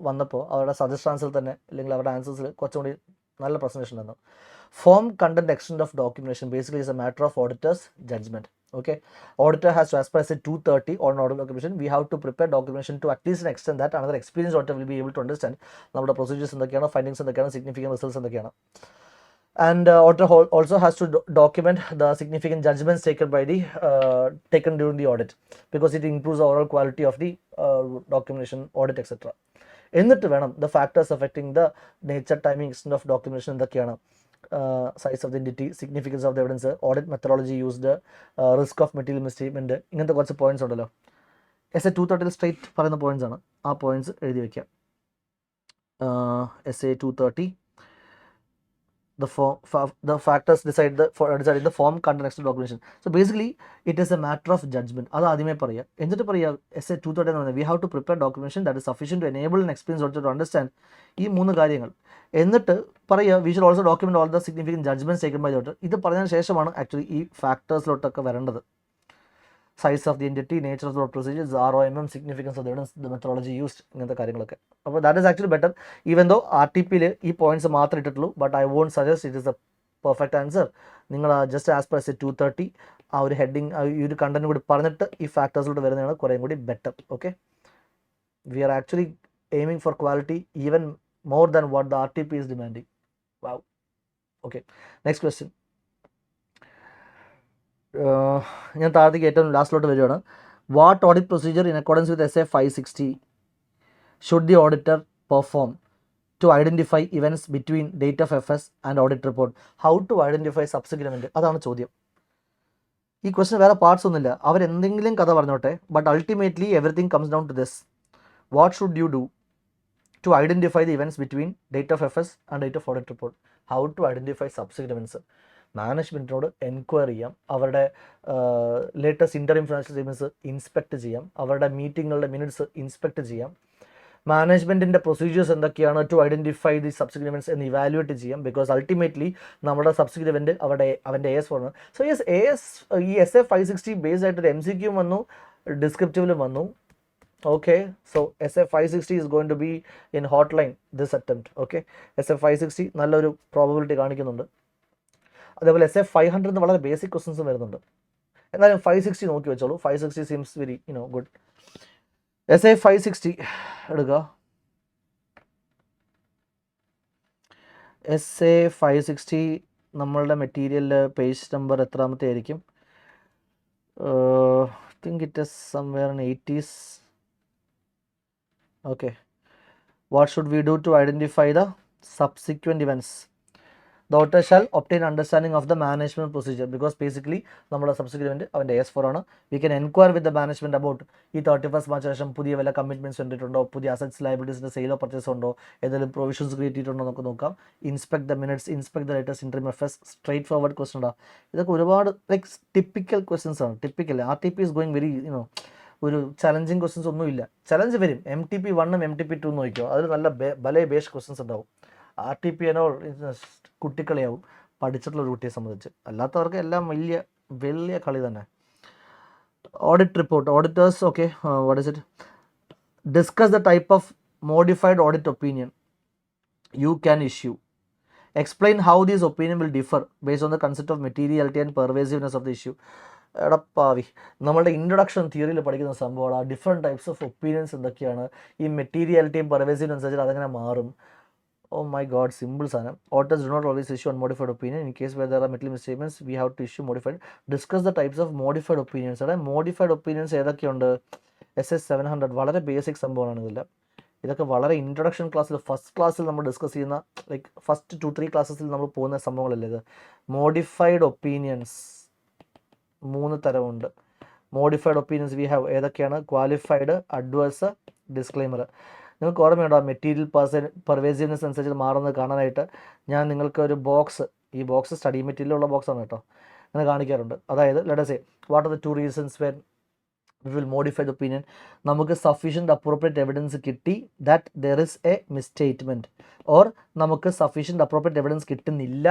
വന്നപ്പോൾ അവരുടെ സജസ്റ്റ് ആൻസർ തന്നെ അല്ലെങ്കിൽ അവരുടെ ആൻസേഴ്സിൽ കുറച്ചും കൂടി നല്ല പ്രസൻറ്റേഷൻ ഉണ്ടായിരുന്നു. Form, content, extent of documentation basically is a matter of auditor's judgement. Okay, auditor has to, as per 230 on audit documentation, we have to prepare documentation to at least an extent that another experienced auditor will be able to understand നമ്മുടെ procedures എന്തൊക്കെയാണ്, findings എന്തൊക്കെയാണ്, significant results എന്തൊക്കെയാണ്. And auditor also has to document the significant judgments taken during the audit, because it improves the overall quality of the documentation, audit, etc. എന്നിട്ട് വേണം the factors affecting the nature, timing, extent of documentation എന്തൊക്കെയാണ്, size of the entity, significance of the evidence, audit methodology used, risk of material misstatement, ഇങ്ങനത്തെ കുറച്ച് points ഉണ്ടല്ലോ. SA 230 straight പറയുന്ന points ആണ്. ആ points എഴുതി വയ്ക്കാം. SA 230, the factors deciding the form, content, extent, documentation. So basically it is a matter of judgment. അത് ആദ്യമേ പറയുക. എന്നിട്ട് പറയുക SA 230 എന്ന് പറഞ്ഞാൽ we have to prepare documentation that is sufficient to enable an experienced auditor to understand ഈ മൂന്ന് കാര്യങ്ങൾ. എന്നിട്ട് പറയുക we should also document all the significant judgments taken by the auditor. ഇത് പറഞ്ഞതിന് ശേഷമാണ് ആക്ച്വലി ഈ ഫാക്ടേഴ്സിലോട്ടൊക്കെ വരേണ്ടത്. Size of the entity, nature of the procedures, ROMM, significance of the evidence, the methodology used, ഇങ്ങനത്തെ കാര്യങ്ങളൊക്കെ. അപ്പോൾ that is actually better. Even though RTPയിൽ ഈ പോയിന്റ്സ് മാത്രമേ ഇട്ടിട്ടുള്ളൂ, but I won't suggest it is a perfect answer. നിങ്ങൾ just as per SA 230 ആ ഒരു ഹെഡിങ്, ഈ ഒരു കണ്ടന്റ് കൂടി പറഞ്ഞിട്ട് ഈ ഫാക്ടേഴ്സിലോട്ട് വരുന്നതാണ് കുറേ കൂടി better. Okay, we are actually aiming for quality even more than what the RTP is demanding. Wow. Okay, next question. ഞാൻ താഴത്തേക്ക് ഏറ്റവും ലാസ്റ്റിലോട്ട് വരികയാണ്. What audit procedure in accordance with SA 560 should the auditor perform to identify events between date of FS and audit report? How to identify subsequent, അതാണ് ചോദ്യം. ഈ question വേറെ parts ഒന്നുമില്ല, അവരെന്തെങ്കിലും കഥ പറഞ്ഞോട്ടെ, but ultimately everything comes down to this. What should you do to identify the events between date of FS and date of audit report. How to identify subsequent events. മാനേജ്മെൻറ്റിനോട് enquiry ചെയ്യാം, അവരുടെ latest interim financial statements inspect ചെയ്യാം, അവരുടെ മീറ്റിങ്ങുകളുടെ minutes inspect ചെയ്യാം, മാനേജ്മെൻറ്റിൻ്റെ procedures എന്തൊക്കെയാണ് to identify the subsequent events എന്ന് ഇവാലുവേറ്റ് ചെയ്യാം. ബിക്കോസ് അൾട്ടിമേറ്റ്ലി നമ്മുടെ സബ്സിക്വന്റ് ഇവൻറ്റ് അവൻ്റെ AS ഫോറാണ്. സോ യെസ് ഈ SA 560 ബേസ്ഡ് ആയിട്ടൊരു MCQ വന്നു, ഡിസ്ക്രിപ്റ്റീവിലും വന്നു. Okay, so SA 560 is going to be in hotline this attempt. Okay, SA 560 നല്ലൊരു പ്രോബബിലിറ്റി കാണിക്കുന്നുണ്ട്. അതേപോലെ SA 500 വളരെ ബേസിക് ക്വസ്റ്റ്യൻസും വരുന്നുണ്ട്. എന്നാലും 560 നോക്കി വെച്ചോളൂ. 560 സീംസ് വെരി ഗുഡ്. SA 560 എടുക്കുക. SA 560 നമ്മളുടെ മെറ്റീരിയലിൽ പേജ് നമ്പർ എത്രാമത്തെ ആയിരിക്കും? I think it is somewhere in 80s. Okay, what should we do to identify the subsequent events? The author shall obtain understanding of the management procedure, because basically നമ്മുടെ subsequent event അവൻ്റെ AS4 ആണ്. We can enquire with the management about ഈ 31st March ശേഷം പുതിയ വല്ല commitments കണ്ടിട്ടുണ്ടോ, പുതിയ assets ലയബിലിറ്റീസിന്റെ സെയിലോ purchase ഉണ്ടോ, ഏതെങ്കിലും പ്രൊവിഷൻസ് ക്രിയേറ്റ് ചെയ്തിട്ടുണ്ടോ നമുക്ക് നോക്കാം. Inspect the minutes, inspect the latest interim FS, straight forward question ഉണ്ടാവും. ഇതൊക്കെ ഒരുപാട് ലൈക്ക് ടിപ്പിക്കൽ ക്വസ്റ്റൻസ് ആണ്. Typical RTP is going very ഒരു ചലഞ്ചിങ് ക്വസ്റ്റൻസ് ഒന്നുമില്ല. ചലഞ്ച് വരും. MTP 1 MTP 2 നോക്കിയോ, അതിൽ നല്ല ബലേ ബേസ് ക്വസ്റ്റൻസ് ഉണ്ടാവും. RTP എന്നോ കുട്ടിക്കളിയാവും പഠിച്ചിട്ടുള്ള ഒരു കുട്ടിയെ സംബന്ധിച്ച്. അല്ലാത്തവർക്ക് എല്ലാം വലിയ കളി തന്നെ. Audit report, auditors. Okay, what is it? Discuss the type of modified audit opinion you can issue. Explain how this opinion will differ based on the concept of materiality and pervasiveness of the issue. എടപ്പാവി, നമ്മളുടെ introduction തിയറിയിൽ പഠിക്കുന്ന സംഭവമാണ് different types of opinions എന്തൊക്കെയാണ്, ഈ മെറ്റീരിയാലിറ്റിയും pervasive അനുസരിച്ച് അതെങ്ങനെ മാറും. Oh my God, simple സാധനം. Authors do not always issue unmodified opinion. In case where there are material misstatements, we have to issue modified. Discuss the types of modified opinions. Modified opinions ഏതൊക്കെയുണ്ട്? SS 700 വളരെ basic സംഭവമാണ്. ഇതൊക്കെ വളരെ introduction ക്ലാസ്സിൽ first ക്ലാസ്സിൽ നമ്മൾ discuss ചെയ്യുന്ന like first 2-3 ക്ലാസ്സസിൽ നമ്മൾ പോകുന്ന സംഭവങ്ങളല്ലേ ഇത്. മോഡിഫൈഡ് ഒപ്പീനിയൻസ് 3 തരമുണ്ട്. മോഡിഫൈഡ് ഒപ്പീനിയൻസ് വി ഹാവ് ഏതൊക്കെയാണ്? Qualified, adverse, disclaimer. നിങ്ങൾക്ക് ഓർമ്മയുണ്ടോ മെറ്റീരിയൽ പെർവേസീവ്നെസ് അനുസരിച്ച് മാറുന്നത് കാണാനായിട്ട് ഞാൻ നിങ്ങൾക്ക് ഒരു ബോക്സ്, ഈ ബോക്സ് സ്റ്റഡി മെറ്റീരിയലുള്ള ബോക്സാണ് കേട്ടോ, അങ്ങനെ കാണിക്കാറുണ്ട്. അതായത് let us say what are the 2 reasons when we will modify the opinion. നമുക്ക് sufficient appropriate evidence കിട്ടി that there is a misstatement, or നമുക്ക് sufficient appropriate evidence കിട്ടുന്നില്ല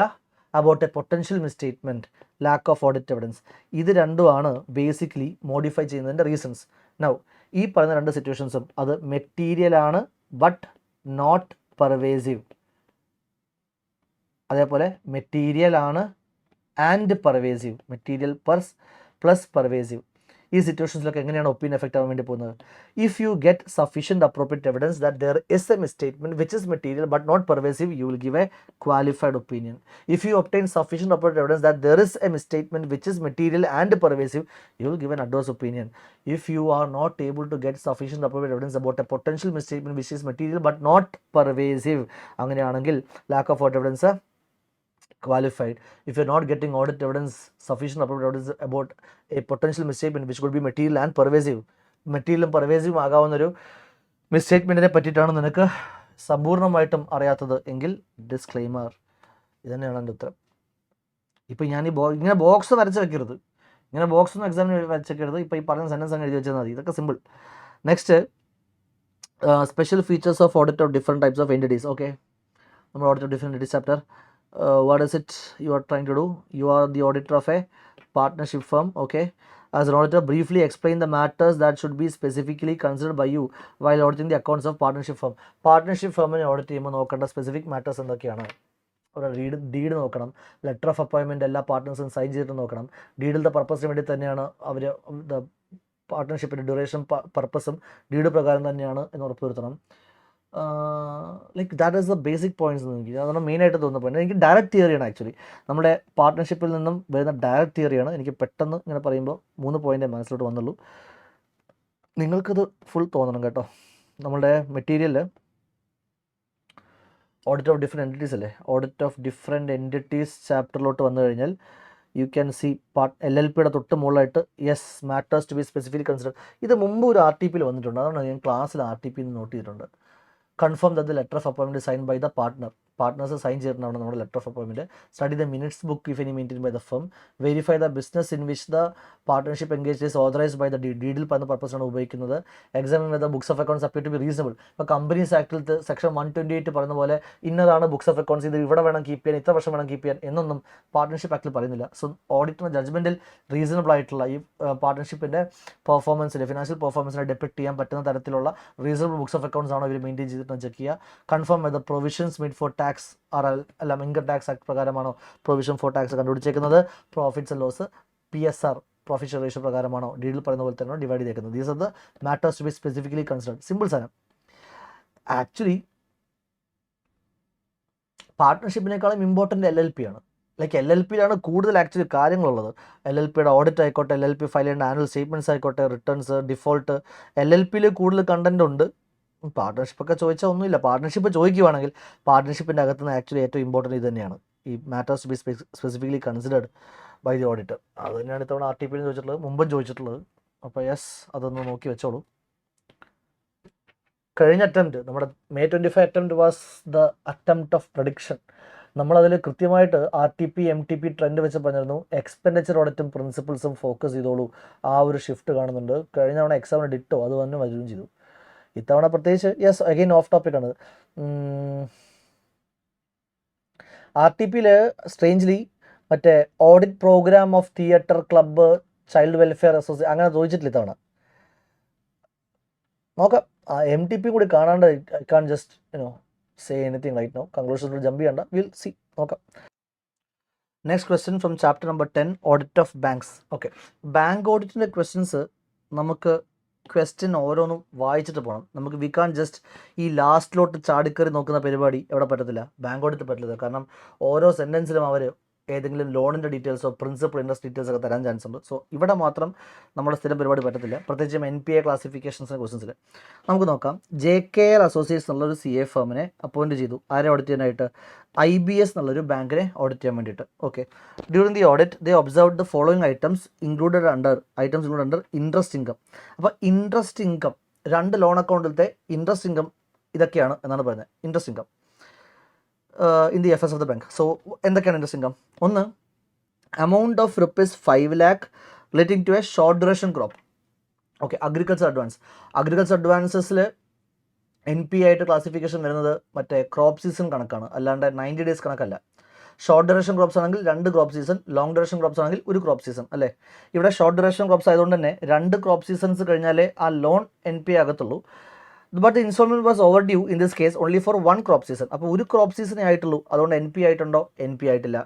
about a potential misstatement, lack of audit evidence. ഇത് രണ്ടുമാണ് basically modify ചെയ്യുന്നതിൻ്റെ reasons. Now ഈ പറയുന്ന 2 സിറ്റുവേഷൻസും അത് മെറ്റീരിയൽ ആണ് ബട്ട് നോട്ട് പെർവേസീവ്, അതേപോലെ മെറ്റീരിയൽ ആണ് and pervasive, material plus pervasive. ഈ സിറ്റുവേഷൻസിലൊക്കെ എങ്ങനെയാണ് ഒപ്പീനിയൻ എഫക്റ്റ് ആവാൻ വേണ്ടി പോകുന്നത്? If you get sufficient appropriate evidence that there is a misstatement which is material but not pervasive, you will give a qualified opinion. If you obtain sufficient appropriate evidence that there is a misstatement which is material and pervasive, you will give N adverse opinion. If you are not able to get sufficient appropriate evidence about a potential misstatement which is material but not pervasive, അങ്ങനെയാണെങ്കിൽ lack of audit evidence qualified. If you're not getting audit evidence, sufficient appropriate evidence about a potential misstatement which could be material and pervasive, മെറ്റീരിയലും പെർവേസീവും ആകാവുന്നൊരു മിസ്റ്റേറ്റ്മെൻറ്റിനെ പറ്റിയിട്ടാണ് നിനക്ക് സമ്പൂർണ്ണമായിട്ടും അറിയാത്തത് എങ്കിൽ disclaimer. ഇതന്നെയാണ് എൻ്റെ ഉത്തരം. ഇപ്പം ഞാൻ ഇങ്ങനെ ബോക്സ് വരച്ച് വെക്കരുത്, ഇങ്ങനെ ബോക്സ് ഒന്നും എക്സാമിന് വെച്ചേക്കരുത്. ഇപ്പോൾ ഈ പറഞ്ഞ സെൻറ്റൻസ് അങ്ങ് എഴുതി വെച്ചാൽ മതി. ഇതൊക്കെ simple. Next, special features of audit of different types of entities. Okay, നമ്മൾ audit of different entities chapter. What is it you are trying to do? You are the auditor of a partnership firm. Okay, as an auditor, briefly explain the matters that should be specifically considered by you while auditing the accounts of partnership firm. Partnership firm-നെ audit ചെയ്യുമ്പോൾ നോക്കേണ്ട specific matters എന്തൊക്കെയാണ്? ഒരു deed നോക്കണം, letter of appointment എല്ലാ പാർട്ട്നേഴ്സും sign ചെയ്തിട്ട് നോക്കണം. ഡീഡിൻ്റെ പർപ്പസിന് വേണ്ടി തന്നെയാണ് അവർ പാർട്ട്ണർഷിപ്പിൻ്റെ ഡ്യൂറേഷൻ പർപ്പസും ഡീഡ് പ്രകാരം തന്നെയാണ് എന്ന് ഉറപ്പുവരുത്തണം. Like that is the basic points. എനിക്ക് അതാണ് മെയിനായിട്ട് തോന്നുന്ന പോയിന്റ്. എനിക്ക് ഡയറക്റ്റ് തിയറിയാണ് ആക്ച്വലി, നമ്മുടെ പാർട്ട്ണർഷിപ്പിൽ നിന്നും വരുന്ന ഡയറക്റ്റ് തിയറിയാണ്. എനിക്ക് പെട്ടെന്ന് ഇങ്ങനെ പറയുമ്പോൾ 3 പോയിൻ്റേ മനസ്സിലോട്ട് വന്നുള്ളൂ. നിങ്ങൾക്കത് ഫുൾ തോന്നണം കേട്ടോ. നമ്മളുടെ material audit of different entities അല്ലേ, ഓഡിറ്റ് ഓഫ് ഡിഫറെൻറ്റ് എൻറ്റിറ്റീസ് ചാപ്റ്ററിലോട്ട് വന്നു കഴിഞ്ഞാൽ യു ക്യാൻ സി LLPയുടെ തൊട്ട് മുകളിലായിട്ട് yes matters to be specifically consider. ഇത് മുമ്പ് ഒരു RTPയിൽ വന്നിട്ടുണ്ട്, അതാണ് ഞാൻ ക്ലാസ്സിൽ RTP നോട്ട് ചെയ്തിട്ടുണ്ട്. Confirm the letter of appointment sign by the partners sign ചെയ്തിട്ടുണ്ടാവണം നമ്മുടെ letter of appointment. Study the minutes book if any maintain by the firm. Verify the business in which the partnership engage is authorised by the ഡീഡിൽ പറയുന്ന പർപ്പസാണ് ഉപയോഗിക്കുന്നത്. Examine whether books of accounts appear to be reasonable. ഇപ്പോൾ companies ആക്ടിൽ section 128 പറയുന്ന പോലെ ഇന്നതാണ് books of accounts, ഇത് ഇവിടെ വേണം കീപ്പ് ചെയ്യാൻ, ഇത്ര വർഷം വേണം കീപ്പ് ചെയ്യാൻ എന്നൊന്നും പാർട്ട്ണർഷിപ്പ് ആക്ടിൽ പറയുന്നില്ല. സോ ഓഡിറ്റിൻ്റെ ജഡ്ജ്മെൻറ്റിൽ റീസണബിൾ ആയിട്ടുള്ള ഈ പാർട്ട്ണർഷിപ്പിൻ്റെ പെർഫോമൻസിൽ ഫിനാൻഷ്യൽ പെർഫോമൻസിനെ ഡിപ്പെക്ട് ചെയ്യാൻ പറ്റുന്ന തരത്തിലുള്ള റീസണബിൾ ബുക്സ് ഓഫ് അക്കൗണ്ട്സ് ആണോ ഇവർ മെയിൻറ്റെയിൻ ചെയ്തിട്ട് ചെക്ക് ചെയ്യുക. Confirm whether provisions made for tax R അല്ല income tax act പ്രകാരമാണോ provision for tax കണ്ടുപിടിച്ചേക്കുന്നത്. Profits and loss PSR profit share ratio പ്രകാരമാണോ ഡീഡിൽ പറയുന്ന പോലെ തന്നെ ഡിവൈഡ് ചെയ്തേക്കുന്നത്. These are the matters to be specifically considered. Simple സാധനം. Actually പാർട്ട്ണർഷിപ്പിനേക്കാളും important LLP ആണ്. Like LLPയിലാണ് കൂടുതൽ actually കാര്യങ്ങളുള്ളത്. LLPയുടെ audit ആയിക്കോട്ടെ, LLP file ചെയ്യേണ്ട annual statements ആയിക്കോട്ടെ, റിട്ടേൺസ്, ഡിഫോൾട്ട്, LLPയിൽ കൂടുതൽ കണ്ടൻറ് ഉണ്ട്. പാർട്ട്ണർഷിപ്പൊക്കെ ചോദിച്ചാൽ ഒന്നുമില്ല. പാർട്ട്ണർഷിപ്പ് ചോദിക്കുവാണെങ്കിൽ പാർട്ട്ണർഷിപ്പിൻ്റെ അകത്തുനിന്ന് ആക്ച്വലി ഏറ്റവും ഇമ്പോർട്ടൻറ്റ് ഇത് തന്നെയാണ്, ഈ matters to be specifically considered by the auditor. അത് തന്നെയാണ് ഇത്തവണ RTPയിൽ ചോദിച്ചിട്ടുള്ളത്, മുമ്പും ചോദിച്ചിട്ടുള്ളത്. അപ്പോൾ യെസ്, അതൊന്ന് നോക്കി വെച്ചോളൂ. കഴിഞ്ഞ അറ്റംപ്റ്റ് നമ്മുടെ May 25 attempt was the attempt of prediction. നമ്മളതിൽ കൃത്യമായിട്ട് RTP MTP ട്രെൻഡ് വെച്ച് പറഞ്ഞിരുന്നു. എക്സ്പെൻഡിച്ചർ ഓഡിറ്റും പ്രിൻസിപ്പിൾസും ഫോക്കസ് ചെയ്തോളൂ, ആ ഒരു ഷിഫ്റ്റ് കാണുന്നുണ്ട്. കഴിഞ്ഞ തവണ എക്സാമിന് ഡിറ്റോ അത് തന്നെ വരികയും ചെയ്തു. ഇത്തവണ പ്രത്യേകിച്ച് യെസ് അഗെയിൻ ഓഫ് ടോപ്പിക്കാണ്. RTPയിൽ സ്ട്രേഞ്ച്ലി മറ്റേ audit program of theatre club child welfare association അങ്ങനെ ചോദിച്ചിട്ടില്ല ഇത്തവണ. നോക്കാം. MTP കൂടി കാണാണ്ട് I can just say anything right no. കൺക്ലൂഷനിൽ ജമ്പ് ചെയ്യണ്ട, വിൽ സി, നോക്കാം. Next question from chapter number 10 audit of banks. Okay, bank ഓഡിറ്റിൻ്റെ ക്വസ്റ്റ്യൻസ് നമുക്ക് ക്വസ്റ്റ്യൻ ഓരോന്നും വായിച്ചിട്ട് പോകണം. നമുക്ക് വി കാൻ ജസ്റ്റ് ഈ ലാസ്റ്റിലോട്ട് ചാടിക്കറി നോക്കുന്ന പരിപാടി എവിടെ പറ്റത്തില്ല, ബാങ്ക് ഓഡിറ്റ് പറ്റില്ല. കാരണം ഓരോ സെൻറ്റൻസിലും അവർ ഏതെങ്കിലും ലോണിൻ്റെ ഡീറ്റെയിൽസോ പ്രിൻസിപ്പൽ ഇൻട്രസ്റ്റ് ഡീറ്റെയിൽസ് ഒക്കെ തരാൻ ചാൻസ് ഉണ്ട്. സോ ഇവിടെ മാത്രം നമ്മുടെ സ്ഥിരം പരിപാടി പറ്റത്തില്ല, പ്രത്യേകിച്ചും NPA ക്ലാസിഫിക്കേഷൻസിൻ്റെ ക്വസ്റ്റൻസിൽ. നമുക്ക് നോക്കാം. JKL അസോസിയേറ്റ്സ് എന്നുള്ളൊരു CA ഫേമിനെ അപ്പോയിൻറ്റ് ചെയ്തു. ആരെ ഓഡിറ്റ് ചെയ്യാനായിട്ട്? IBS എന്നുള്ളൊരു ബാങ്കിനെ ഓഡിറ്റ് ചെയ്യാൻ വേണ്ടിയിട്ട്. Okay, during the audit they observe the following items included under interest income. അപ്പോൾ ഇൻട്രസ്റ്റ് ഇൻകം, രണ്ട് ലോൺ അക്കൗണ്ടിലത്തെ ഇൻട്രസ്റ്റ് ഇൻകം ഇതൊക്കെയാണ് എന്നാണ് പറയുന്നത്. Interest income in the FS of the bank. So എന്തൊക്കെയാണ് ഇൻട്രസ്റ്റ് ഇൻകം? ഒന്ന്, amount of ₹5 lakh relating to a short duration crop. Okay, agriculture അഡ്വാൻസസിൽ NPA ആയിട്ട് classification വരുന്നത് മറ്റേ ക്രോപ്പ് സീസൺ കണക്കാണ്, അല്ലാണ്ട് 90 days കണക്കല്ല. ഷോർട്ട് ഡ്യൂറേഷൻ ക്രോപ്സ് ആണെങ്കിൽ 2 crop season, long duration crops ആണെങ്കിൽ 1 ക്രോപ്പ് സീസൺ അല്ലേ. ഇവിടെ ഷോർട്ട് ഡ്യൂറേഷൻ ക്രോപ്സ് ആയതുകൊണ്ട് തന്നെ 2 ക്രോപ്പ് സീസൺസ് കഴിഞ്ഞാലേ ആ ലോൺ NPA ആകത്തുള്ളൂ. But instalment was over due in this case only for 1 crop season. അപ്പോൾ 1 ക്രോപ്പ് സീസണേ ആയിട്ടുള്ളൂ, അതുകൊണ്ട് NPA ആയിട്ടുണ്ടോ? NPA ആയിട്ടില്ല.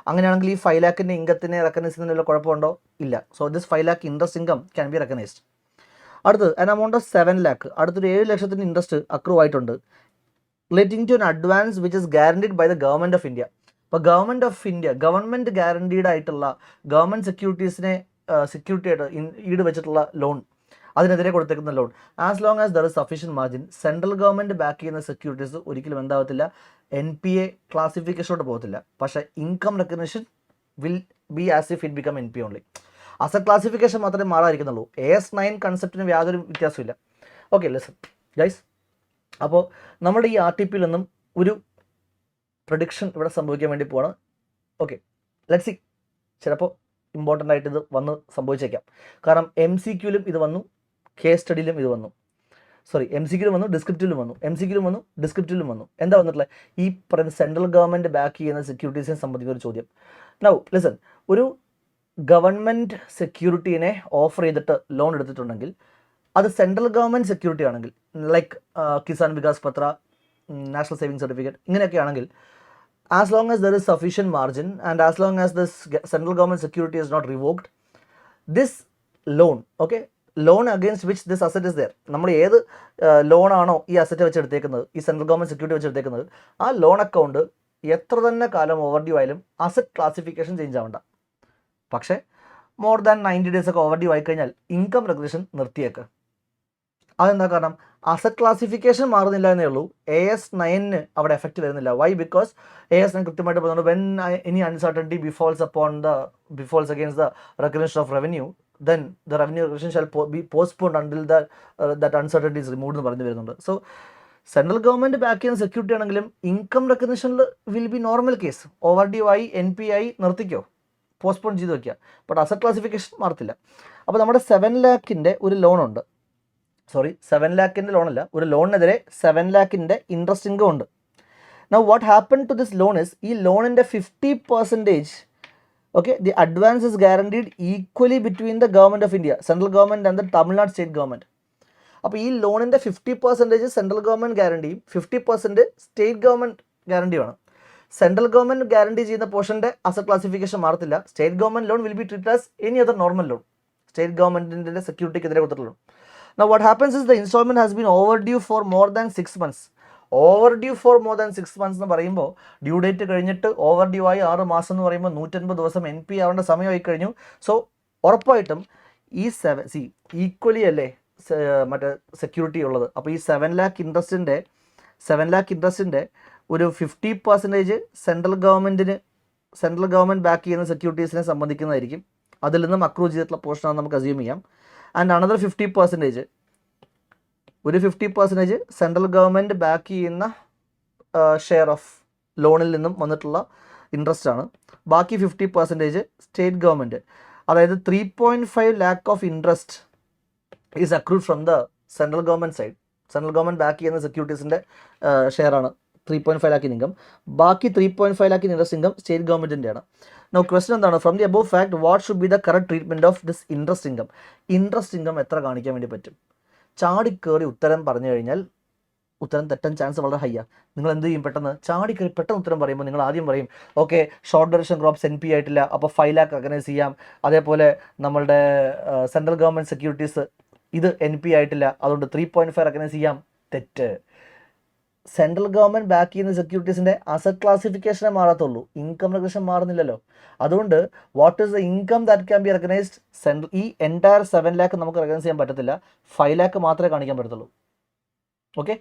അങ്ങനെയാണെങ്കിൽ ഈ 5 lakh ഇൻകത്തിനെ റെക്കഗ്നൈസ് ചെയ്യുന്നതിൽ കുഴപ്പമുണ്ടോ? ഇല്ല. So this 5 lakh interest income can be recognised. അടുത്ത് an amount of 7 lakh, അടുത്തൊരു 7 ലക്ഷത്തിൻ്റെ ഇൻട്രസ്റ്റ് അക്രൂ ആയിട്ടുണ്ട്. Relating to an advance which is guaranteed by the government of India. അപ്പോൾ ഗവൺമെൻറ് ഗ്യാരണ്ടീഡ് ആയിട്ടുള്ള ഗവൺമെൻറ് സെക്യൂരിറ്റീസിനെ സെക്യൂരിറ്റി ആയിട്ട് ഈട് വെച്ചിട്ടുള്ള ലോൺ, അതിനെതിരെ കൊടുത്തേക്കുന്ന loan. As long as there is sufficient margin, central government back ചെയ്യുന്ന സെക്യൂരിറ്റീസ് ഒരിക്കലും എന്താകത്തില്ല, NPA ക്ലാസിഫിക്കേഷനോട്ട് പോകത്തില്ല. പക്ഷേ income recognition will be as if it become NPA ഓൺലി. അസറ്റ് ക്ലാസിഫിക്കേഷൻ മാത്രമേ മാറാതിരിക്കുന്നുള്ളൂ. AS9 കൺസെപ്റ്റിന് യാതൊരു വ്യത്യാസമില്ല. Okay, listen guys. അപ്പോൾ നമ്മുടെ ഈ RTPയിൽ നിന്നും ഒരു പ്രഡിക്ഷൻ ഇവിടെ സംഭവിക്കാൻ വേണ്ടി പോവാണ്. Okay, let's see. ചിലപ്പോൾ ഇമ്പോർട്ടൻ്റ് ആയിട്ട് ഇത് വന്ന് സംഭവിച്ചേക്കാം. കാരണം MCQയിലും ഇത് വന്നു, കേസ് സ്റ്റഡിയിലും ഇത് വന്നു. MCQയിലും വന്നു, ഡിസ്ക്രിപ്റ്റിലും വന്നു. എന്താ വന്നിട്ടുള്ളത്? ഈ പറയുന്ന സെൻട്രൽ ഗവൺമെൻറ് ബാക്ക് ചെയ്യുന്ന സെക്യൂരിറ്റീസിനെ സംബന്ധിക്കുന്ന ഒരു ചോദ്യം. നൗ ലിസൺ, ഒരു ഗവൺമെൻറ് സെക്യൂരിറ്റീനെ ഓഫർ ചെയ്തിട്ട് ലോൺ എടുത്തിട്ടുണ്ടെങ്കിൽ അത് സെൻട്രൽ ഗവൺമെൻറ് സെക്യൂരിറ്റി ആണെങ്കിൽ, like Kisan Vikas Patra, national saving certificate, ഇങ്ങനെയൊക്കെ ആണെങ്കിൽ, as long as there is sufficient margin and as long as this central government security is not revoked, this loan, okay, loan against which this asset is there, നമ്മൾ ഏത് ലോണാണോ ഈ asset വെച്ചെടുത്തേക്കുന്നത്, ഈ central government security വെച്ചെടുത്തേക്കുന്നത്, ആ loan account എത്ര തന്നെ കാലം ഓവർഡ്യൂ ആയാലും asset classification change ആവണ്ട. പക്ഷേ മോർ ദാൻ 90 days ഒക്കെ ഓവർഡ്യൂ ആയിക്കഴിഞ്ഞാൽ ഇൻകം റെഗുലേഷൻ നിർത്തിയേക്ക്. അതെന്താ കാരണം? അസറ്റ് ക്ലാസിഫിക്കേഷൻ മാറുന്നില്ല എന്നേ ഉള്ളൂ, AS9 അവിടെ എഫക്റ്റ് വരുന്നില്ല. വൈ? ബിക്കോസ് AS9 കൃത്യമായിട്ട് പറയുന്നത് when any uncertainty befalls against the recognition of revenue, then the revenue recognition shall be postponed until that uncertainty is removed എന്ന് പറഞ്ഞു വരുന്നുണ്ട്. സോ സെൻട്രൽ ഗവൺമെൻറ് ബാക്ക് ചെയ്യുന്ന സെക്യൂരിറ്റി ആണെങ്കിലും income റെക്കഗ്നിഷനിൽ will be normal case. Over due ആയി NP ആയി നിർത്തിക്കോ, postpone ചെയ്ത് വയ്ക്കുക. ബട്ട് അസറ്റ് ക്ലാസിഫിക്കേഷൻ മാറത്തില്ല. അപ്പോൾ നമ്മുടെ 7 lakhൻ്റെ ഒരു ലോണുണ്ട്, 7 lakhൻ്റെ ലോണല്ല, ഒരു ലോണിനെതിരെ 7 lakhൻ്റെ ഇൻട്രസ്റ്റ് ഇൻകം ഉണ്ട്. Now what happened to this loan is, ഈ ലോണിൻ്റെ 50%, okay, the advance is guaranteed equally between the government of India, central government and the Tamil Nadu state government. അപ്പോൾ ഈ ലോണിൻ്റെ 50% സെൻട്രൽ ഗവൺമെൻറ് ഗ്യാരണ്ടിയും 50% സ്റ്റേറ്റ് ഗവൺമെൻറ് ഗ്യാരണ്ടിയുമാണ്. Central government guarantee ചെയ്യുന്ന പോർഷൻ്റെ asset classification മാറത്തില്ല. State government loan will be treated as any other normal loan, state ഗവൺമെൻറ്റിൻ്റെ സെക്യൂരിറ്റിക്കെതിരെ കൊടുത്തിട്ടുള്ള loan. Now what happens is the installment has been overdue for more than 6 months. Overdue for more than 6 months എന്ന് പറയുമ്പോൾ due date കഴിഞ്ഞിട്ട് overdue ആയി 6 മാസം എന്ന് പറയുമ്പോൾ 180 ദിവസം NP ആവേണ്ട സമയമായി കഴിഞ്ഞു. സോ ഉറപ്പായിട്ടും ഈ ഈക്വലി അല്ലേ മറ്റേ സെക്യൂരിറ്റി ഉള്ളത്. അപ്പോൾ ഈ 7 lakh ഇൻട്രസ്റ്റിൻ്റെ ഒരു 50% സെൻട്രൽ ഗവൺമെൻറ് ബാക്ക് ചെയ്യുന്ന സെക്യൂരിറ്റീസിനെ സംബന്ധിക്കുന്നതായിരിക്കും. അതിൽ നിന്നും അക്രൂ ചെയ്തിട്ടുള്ള പോർഷനാണ് നമുക്ക് അസ്യൂം ചെയ്യാം. ആൻഡ് അനദർ 50%, ഒരു 50% സെൻട്രൽ ഗവൺമെൻറ് ബാക്ക് ചെയ്യുന്ന ഷെയർ ഓഫ് ലോണിൽ നിന്നും വന്നിട്ടുള്ള ഇൻട്രസ്റ്റ് ആണ്. ബാക്കി 50% സ്റ്റേറ്റ് ഗവൺമെൻറ്, അതായത് 3.5 lakh of interest is accrued from the central government side. Central government back ചെയ്യുന്ന സെക്യൂരിറ്റീസിൻ്റെ ഷെയറാണ് 3.5 lakh ഇൻകം. ബാക്കി 3.5 lakh ഇൻട്രസ്റ്റ് ഇൻകം സ്റ്റേറ്റ് ഗവൺമെൻറ്റിൻ്റെയാണ്. നോ ക്വസ്റ്റൻ എന്താണ്, from the above fact what should be the correct treatment of this interest income? Interest income എത്ര കാണിക്കാൻ വേണ്ടി പറ്റും? ചാടിക്കേറി ഉത്തരം പറഞ്ഞു കഴിഞ്ഞാൽ ഉത്തരം തെറ്റാൻ ചാൻസ് വളരെ ഹൈയാണ്. നിങ്ങൾ എന്ത് ചെയ്യും? പെട്ടെന്ന് ഉത്തരം പറയുമ്പോൾ നിങ്ങൾ ആദ്യം പറയും, okay, short duration crops NP ആയിട്ടില്ല, അപ്പോൾ 5 lakh റെക്കഗ്നൈസ് ചെയ്യാം. അതേപോലെ നമ്മളുടെ സെൻട്രൽ ഗവൺമെൻറ് സെക്യൂരിറ്റീസ് ഇത് NP ആയിട്ടില്ല, അതുകൊണ്ട് 3.5 റെക്കഗ്നൈസ് ചെയ്യാം. തെറ്റ്. സെൻട്രൽ ഗവൺമെൻറ് ബാക്ക് ചെയ്യുന്ന സെക്യൂരിറ്റീസിൻ്റെ അസറ്റ് ക്ലാസിഫിക്കേഷനെ മാറത്തുള്ളൂ, ഇൻകം റെക്കഗ്നിഷൻ മാറുന്നില്ലല്ലോ. അതുകൊണ്ട് what is the income that can be recognised? ഈ എൻറ്റയർ 7 lakh നമുക്ക് റെക്കഗ്നൈസ് ചെയ്യാൻ പറ്റത്തില്ല, 5 lakh മാത്രമേ കാണിക്കാൻ പറ്റത്തുള്ളൂ. Okay,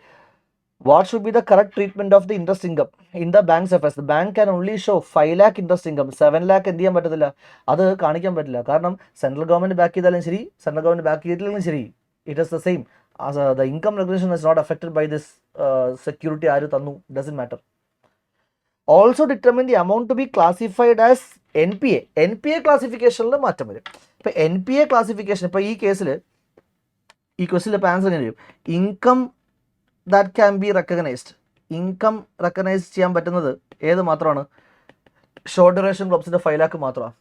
what should be the correct treatment of the interest income in the banks affairs? The bank can only show 5 lakh interest income, 7 lakh എന്ത് ചെയ്യാൻ പറ്റത്തില്ല, അത് കാണിക്കാൻ പറ്റില്ല. കാരണം സെൻട്രൽ ഗവൺമെൻറ് ബാക്ക് ചെയ്താലും ശരി, സെൻട്രൽ ഗവൺമെൻറ് ബാക്ക് ചെയ്തില്ലെങ്കിലും ശരി, it is the same. The income recognition is not affected by this security ആര് തന്നു, doesn't matter. Also determine the amount to be classified as NPA. NPA ക്ലാസിഫിക്കേഷനിൽ മാറ്റം വരും. ഇപ്പോൾ NPA classification, ഇപ്പോൾ ഈ ക്വസ്റ്റിൽ ഇപ്പോൾ ആൻസർ എങ്ങനെ വരും? Income that can be recognised, income recognise ചെയ്യാൻ പറ്റുന്നത് ഏത് മാത്രമാണ്? ഷോർട്ട് ഡ്യൂറേഷൻ ക്രോപ്സിൻ്റെ 5 lakh മാത്രമാണ്.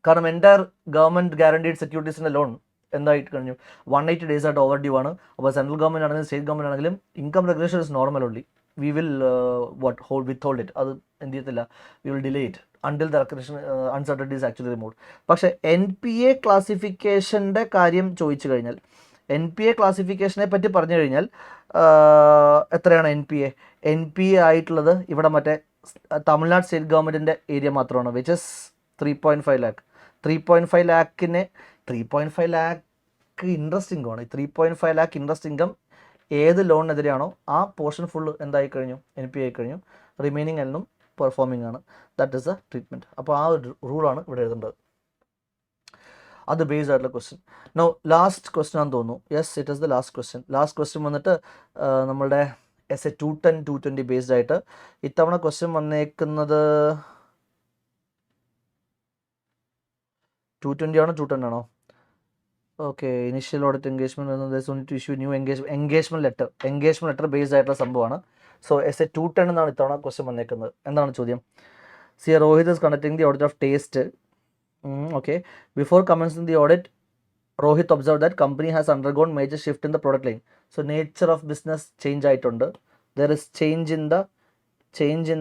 കാരണം എൻ്റയർ ഗവൺമെൻറ് ഗ്യാരണ്ടീഡ് സെക്യൂരിറ്റീസിൻ്റെ ലോൺ എന്തായിട്ട് കഴിഞ്ഞു? 180 days ആയിട്ട് ഓവർ ഡ്യൂ ആണ്. അപ്പോൾ സെൻട്രൽ ഗവൺമെൻറ് ആണെങ്കിലും സ്റ്റേറ്റ് ഗവൺമെൻറ് ആണെങ്കിലും income regulation is normal only. We will with hold it, അത് എന്ത് ചെയ്യത്തില്ല, we will delay it until the recognition uncertainty is actually removed. പക്ഷേ NPA ക്ലാസിഫിക്കേഷൻ്റെ കാര്യം ചോദിച്ചു കഴിഞ്ഞാൽ, NPA ക്ലാസിഫിക്കേഷനെ പറ്റി പറഞ്ഞു കഴിഞ്ഞാൽ എത്രയാണ് NPA ആയിട്ടുള്ളത്? ഇവിടെ മറ്റേ തമിഴ്നാട് സ്റ്റേറ്റ് ഗവൺമെൻറ്റിൻ്റെ ഏരിയ മാത്രമാണ്, which is 3.5 lakh. 3.5 lakhന് 3.5 lakh interest income ആണ്. 3.5 lakh ഇൻട്രസ്റ്റ് ഇൻകം ഏത് ലോണിനെതിരെയാണോ ആ പോർഷൻ ഫുള്ള് എന്തായി കഴിഞ്ഞു? NPA ആയി കഴിഞ്ഞു. റിമൈനിങ് എല്ലാം പെർഫോമിംഗ് ആണ്. That is the treatment. അപ്പോൾ ആ ഒരു റൂളാണ് ഇവിടെ എഴുതേണ്ടത്. അത് ബേസ്ഡ് ആയിട്ടുള്ള ക്വസ്റ്റ്യൻ. നോ ലാസ്റ്റ് ക്വസ്റ്റ്യൻ ആണെന്ന് തോന്നുന്നു. Yes, it is the last question വന്നിട്ട് നമ്മളുടെ SA 210 220 ബേസ്ഡ് ആയിട്ട്. ഇത്തവണ ക്വസ്റ്റ്യൻ വന്നേക്കുന്നത് 220 ആണോ 210 ആണോ? Okay, initial audit engagement issue new engagement letter based ആയിട്ടുള്ള സംഭവമാണ്. സോ SA 210 എന്നാണ് ഇത്തവണ ക്വസ്റ്റ്യൻ വന്നേക്കുന്നത്. എന്താണ് ചോദ്യം? Rohit is conducting the audit of taste. Okay, before commencing the audit, Rohit observed that company has undergone major shift in the product line. So nature of business change ആയിട്ടുണ്ട്. There is change in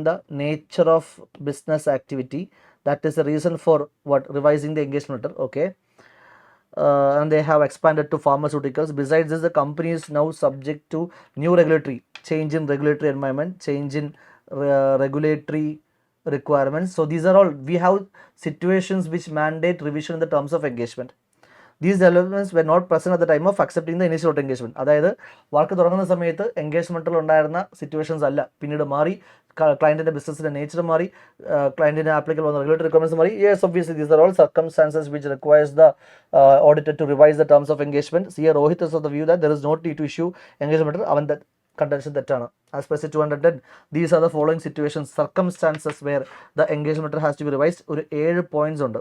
the nature of business activity. That is the reason for revising the engagement letter. Okay. And they have expanded to pharmaceuticals. Besides this, the company is now subject to new change in regulatory environment, change in regulatory requirements. So these are all, we have situations which mandate revision in the terms of engagement. These developments were not present at the time of accepting the initial engagement. അതായത് work തുടങ്ങുന്ന സമയത്ത് എൻഗേജ്മെൻറ്റിൽ ഉണ്ടായിരുന്ന situations അല്ല, പിന്നീട് മാറി. ക്ലയൻറ്റിൻ്റെ ബിസിനസ്സിൻ്റെ nature മാറി, ക്ലയൻറ്റിൻ്റെ ആപ്ലിക്കൽ വന്ന റെഗുലേറ്ററി റിക്വയർമെൻറ്റ്സ് മാറി. Yes, obviously these are all circumstances which requires the auditor to revise the terms of engagement. Rohit is of the view that there is no need to issue engagement letter. Contention തെറ്റാണ്. As per 210 these are the following situations circumstances where the engagement letter has to be revised. ഒരു 7 points ഉണ്ട്.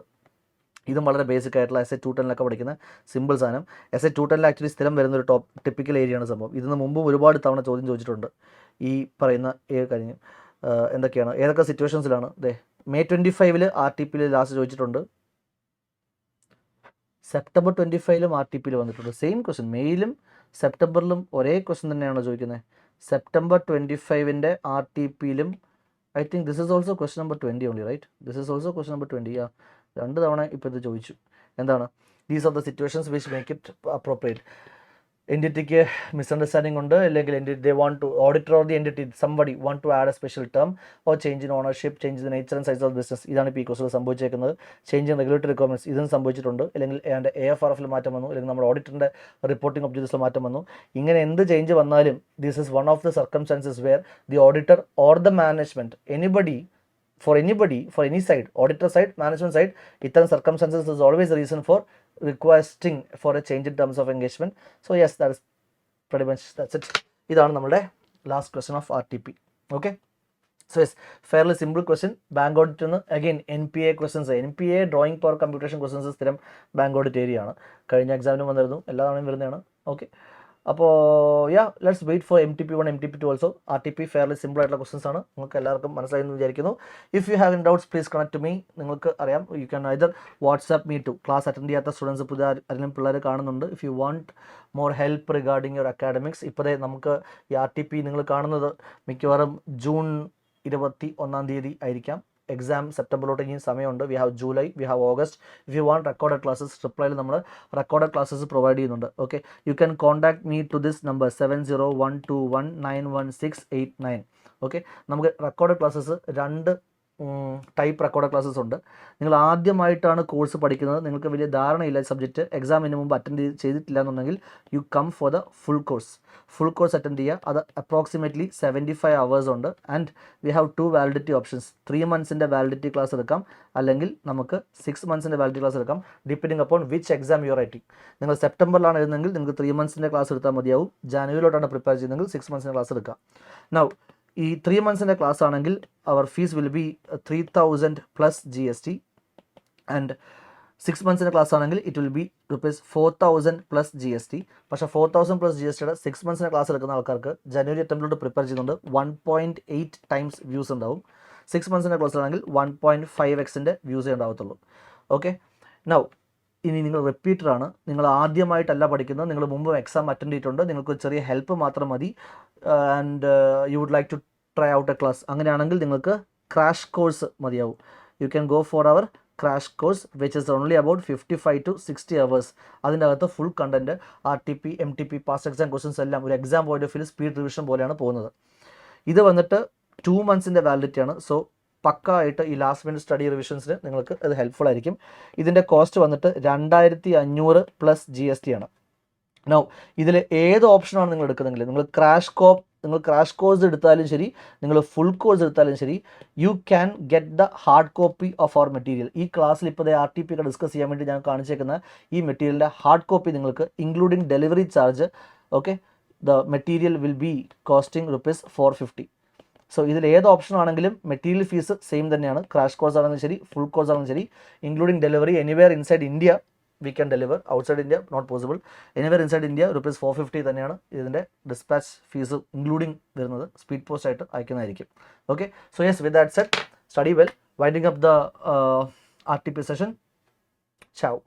ഇതും വളരെ basic ആയിട്ടുള്ള essay 210 പഠിക്കുന്ന simple സാധനം. essay 210 actually സ്ഥിരം വരുന്ന ഒരു ടിപ്പിക്കൽ ഏരിയയാണ് സംഭവം. ഇതിന് മുമ്പും ഒരുപാട് തവണ ചോദ്യം ചോദിച്ചിട്ടുണ്ട് ഈ പറയുന്ന കാര്യം. എന്തൊക്കെയാണ്, ഏതൊക്കെ സിറ്റുവേഷൻസിലാണ്? May 25 RTP ലാസ്റ്റ് ചോദിച്ചിട്ടുണ്ട്, September 25 RTP വന്നിട്ടുണ്ട്. സെയിം ക്വസ്റ്റ്യൻ, മെയിലും സെപ്റ്റംബറിലും ഒരേ ക്വസ്റ്റ്യൻ തന്നെയാണോ ചോദിക്കുന്നത്? September 25 RTP I think this is also question number 20 only, right? This is also question number 20. Yeah, 2 തവണ ഇപ്പോൾ ഇത് ചോദിച്ചു. എന്താണ്? These are the situations which make it appropriate. Entity misunderstanding ഉണ്ട്, അല്ലെങ്കിൽ they want to auditor or the entity somebody want to add a special term or change in ownership, change in the nature and size of the business. ഇതാണ് ഇപ്പോൾ ഈ question സംഭവിച്ചേക്കുന്നത്. Change in regulatory requirements ഇതും സംഭവിച്ചിട്ടുണ്ട്, അല്ലെങ്കിൽ അതിൻ്റെ AFRF മാറ്റം വന്നു, അല്ലെങ്കിൽ നമ്മുടെ ഓഡിറ്ററിൻ്റെ റിപ്പോർട്ടിംഗ് ഒബ്ജക്റ്റീവ്സിൽ മാറ്റം വന്നു. ഇങ്ങനെ എന്ത് ചേഞ്ച് വന്നാലും this is one of the circumstances where the auditor or the management, for any side, auditor side, management side, ഇത്തരം circumstances is always a reason for requesting for a change in terms of engagement. So yes, that is pretty much, that's it. ഇതാണ് നമ്മുടെ last question of RTP. Okay, so yes, fairly simple question. Bank audit again NPA questions, NPA drawing power computation questions സ്ഥിരം bank audit area ആണ്. കഴിഞ്ഞ എക്സാമിനും വന്നിരുന്നു, എല്ലാ തവണയും വരുന്നതാണ്. ഓക്കെ, അപ്പോൾ let's wait for MTP1 MTP2 also. RTP fairly simple ആയിട്ടുള്ള ക്വസ്റ്റൻസ് ആണ്, നിങ്ങൾക്ക് എല്ലാവർക്കും മനസ്സിലായി എന്ന് വിചാരിക്കുന്നു. If you have any doubts please connect to me. നിങ്ങൾക്ക് അറിയാം, you can either WhatsApp me too. Class attend ചെയ്യാത്ത സ്റ്റുഡൻസ് പുതിയ ആരെങ്കിലും പിള്ളേർ കാണുന്നുണ്ട്, if you want more help regarding your academics. ഇപ്പോഴേ നമുക്ക് ഈ RTP നിങ്ങൾ കാണുന്നത് മിക്കവാറും ജൂൺ 21 ആയിരിക്കാം. എക്സാം സെപ്റ്റംബറിലോട്ട് ഇനി സമയമുണ്ട്. We have July, we have August. If you want recorded classes, റിപ്ലൈയിൽ നമ്മൾ റെക്കോർഡഡ് ക്ലാസ്സസ് പ്രൊവൈഡ് ചെയ്യുന്നുണ്ട്. Okay, you can contact me to this number 7012191689. Okay, നമുക്ക് recorded classes 2 type record classes ഉണ്ട്. നിങ്ങൾ ആദ്യമായിട്ടാണ് കോഴ്സ് പഠിക്കുന്നത്, നിങ്ങൾക്ക് വലിയ ധാരണയില്ല സബ്ജക്റ്റ്, എക്സാമിന് മുമ്പ് അറ്റൻഡ് ചെയ്തിട്ടില്ല എന്നുണ്ടെങ്കിൽ you come for the full course. Full course attend ചെയ്യുക. അത് അപ്രോക്സിമേറ്റ്ലി 75 hours ഉണ്ട്. And we have 2 validity options. 3 months validity class എടുക്കാം, അല്ലെങ്കിൽ നമുക്ക് 6 months വാലിഡിറ്റി ക്ലാസ് എടുക്കാം, depending upon which exam you writing. നിങ്ങൾ സെപ്റ്റംബറിലാണ് എഴുതുന്നെങ്കിൽ നിങ്ങൾക്ക് 3 months ക്ലാസ് എടുത്താൽ മതിയാവും. ജാനുവരിയിലോട്ടാണ് പ്രിപ്പയർ ചെയ്യുന്നതെങ്കിൽ 6 months ക്ലാസ് എടുക്കാം. നൗ ഈ 3 months ക്ലാസ് ആണെങ്കിൽ our fees will be 3,000 plus GST, and 6 months class ആണെങ്കിൽ it will be ₹4,000 plus GST. പക്ഷേ 4,000 plus GSTയുടെ 6 months ക്ലാസ് എടുക്കുന്ന ആൾക്കാർക്ക് ജനുവരി അറ്റംപ്റ്റിലോട്ട് പ്രിപ്പയർ ചെയ്യുന്നുണ്ട് 1.8 times വ്യൂസ് ഉണ്ടാവും. 6 months ക്ലാസ്സിലാണെങ്കിൽ 1.5x വ്യൂസേ ഉണ്ടാവത്തുള്ളൂ. ഓക്കെ, നൗ ഇനി നിങ്ങൾ റിപ്പീറ്ററാണ്, നിങ്ങൾ ആദ്യമായിട്ടല്ല പഠിക്കുന്നത്, നിങ്ങൾ മുമ്പ് എക്സാം അറ്റൻഡ് ചെയ്തിട്ടുണ്ട്, നിങ്ങൾക്ക് ചെറിയ ഹെൽപ്പ് മാത്രം മതി, and you would like to try out a class. അങ്ങനെയാണെങ്കിൽ നിങ്ങൾക്ക് ക്രാഷ് കോഴ്സ് മതിയാവും. You can go for our crash course which is only about 55 to 60 hours. അതിൻ്റെ അകത്ത് full content RTP MTP past exam questions എല്ലാം ഒരു exam point of view speed revision പോലെയാണ് പോകുന്നത്. ഇത് വന്നിട്ട് 2 months വാലിഡിറ്റിയാണ്. സോ പക്ക ആയിട്ട് ഈ ലാസ്റ്റ് മിനിറ്റ് സ്റ്റഡി റിവിഷൻസിന് നിങ്ങൾക്ക് അത് ഹെൽപ്ഫുൾ ആയിരിക്കും. ഇതിൻ്റെ കോസ്റ്റ് വന്നിട്ട് 2,500 plus GST ആണ്. നൗ ഇതിൽ ഏത് ഓപ്ഷനാണ് നിങ്ങൾ എടുക്കുന്നതെങ്കിൽ, നിങ്ങൾ ക്രാഷ് കോഴ്സ് എടുത്താലും ശരി, നിങ്ങൾ ഫുൾ കോഴ്സ് എടുത്താലും ശരി, you can get the hard copy of our material. ഈ ക്ലാസ്സിൽ ഇപ്പോൾ RTP ഒക്കെ ഡിസ്കസ് ചെയ്യാൻ വേണ്ടി ഞാൻ കാണിച്ചേക്കുന്ന ഈ മെറ്റീരിയലിൻ്റെ ഹാർഡ് കോപ്പി നിങ്ങൾക്ക് including delivery charge, okay, the material will be costing ₹450. So ഇതിൽ ഏത് ഓപ്ഷൻ ആണെങ്കിലും മെറ്റീരിയൽ ഫീസ് സെയിം തന്നെയാണ്. ക്രാഷ് കോഴ്സ് ആണെങ്കിലും ശരി, ഫുൾ കോഴ്സ് ആണെങ്കിലും ശരി, including delivery anywhere inside India we can deliver. Outside India not possible. Anywhere inside India ₹450 തന്നെയാണ് ഇതിൻ്റെ ഡിസ്പാച്ച് ഫീസ് ഇൻക്ലൂഡിങ് വരുന്നത്. സ്പീഡ് പോസ്റ്റ് ആയിട്ട് അയക്കുന്നതായിരിക്കും. Okay, so yes, with that said, study well, winding up the RTP session. Ciao.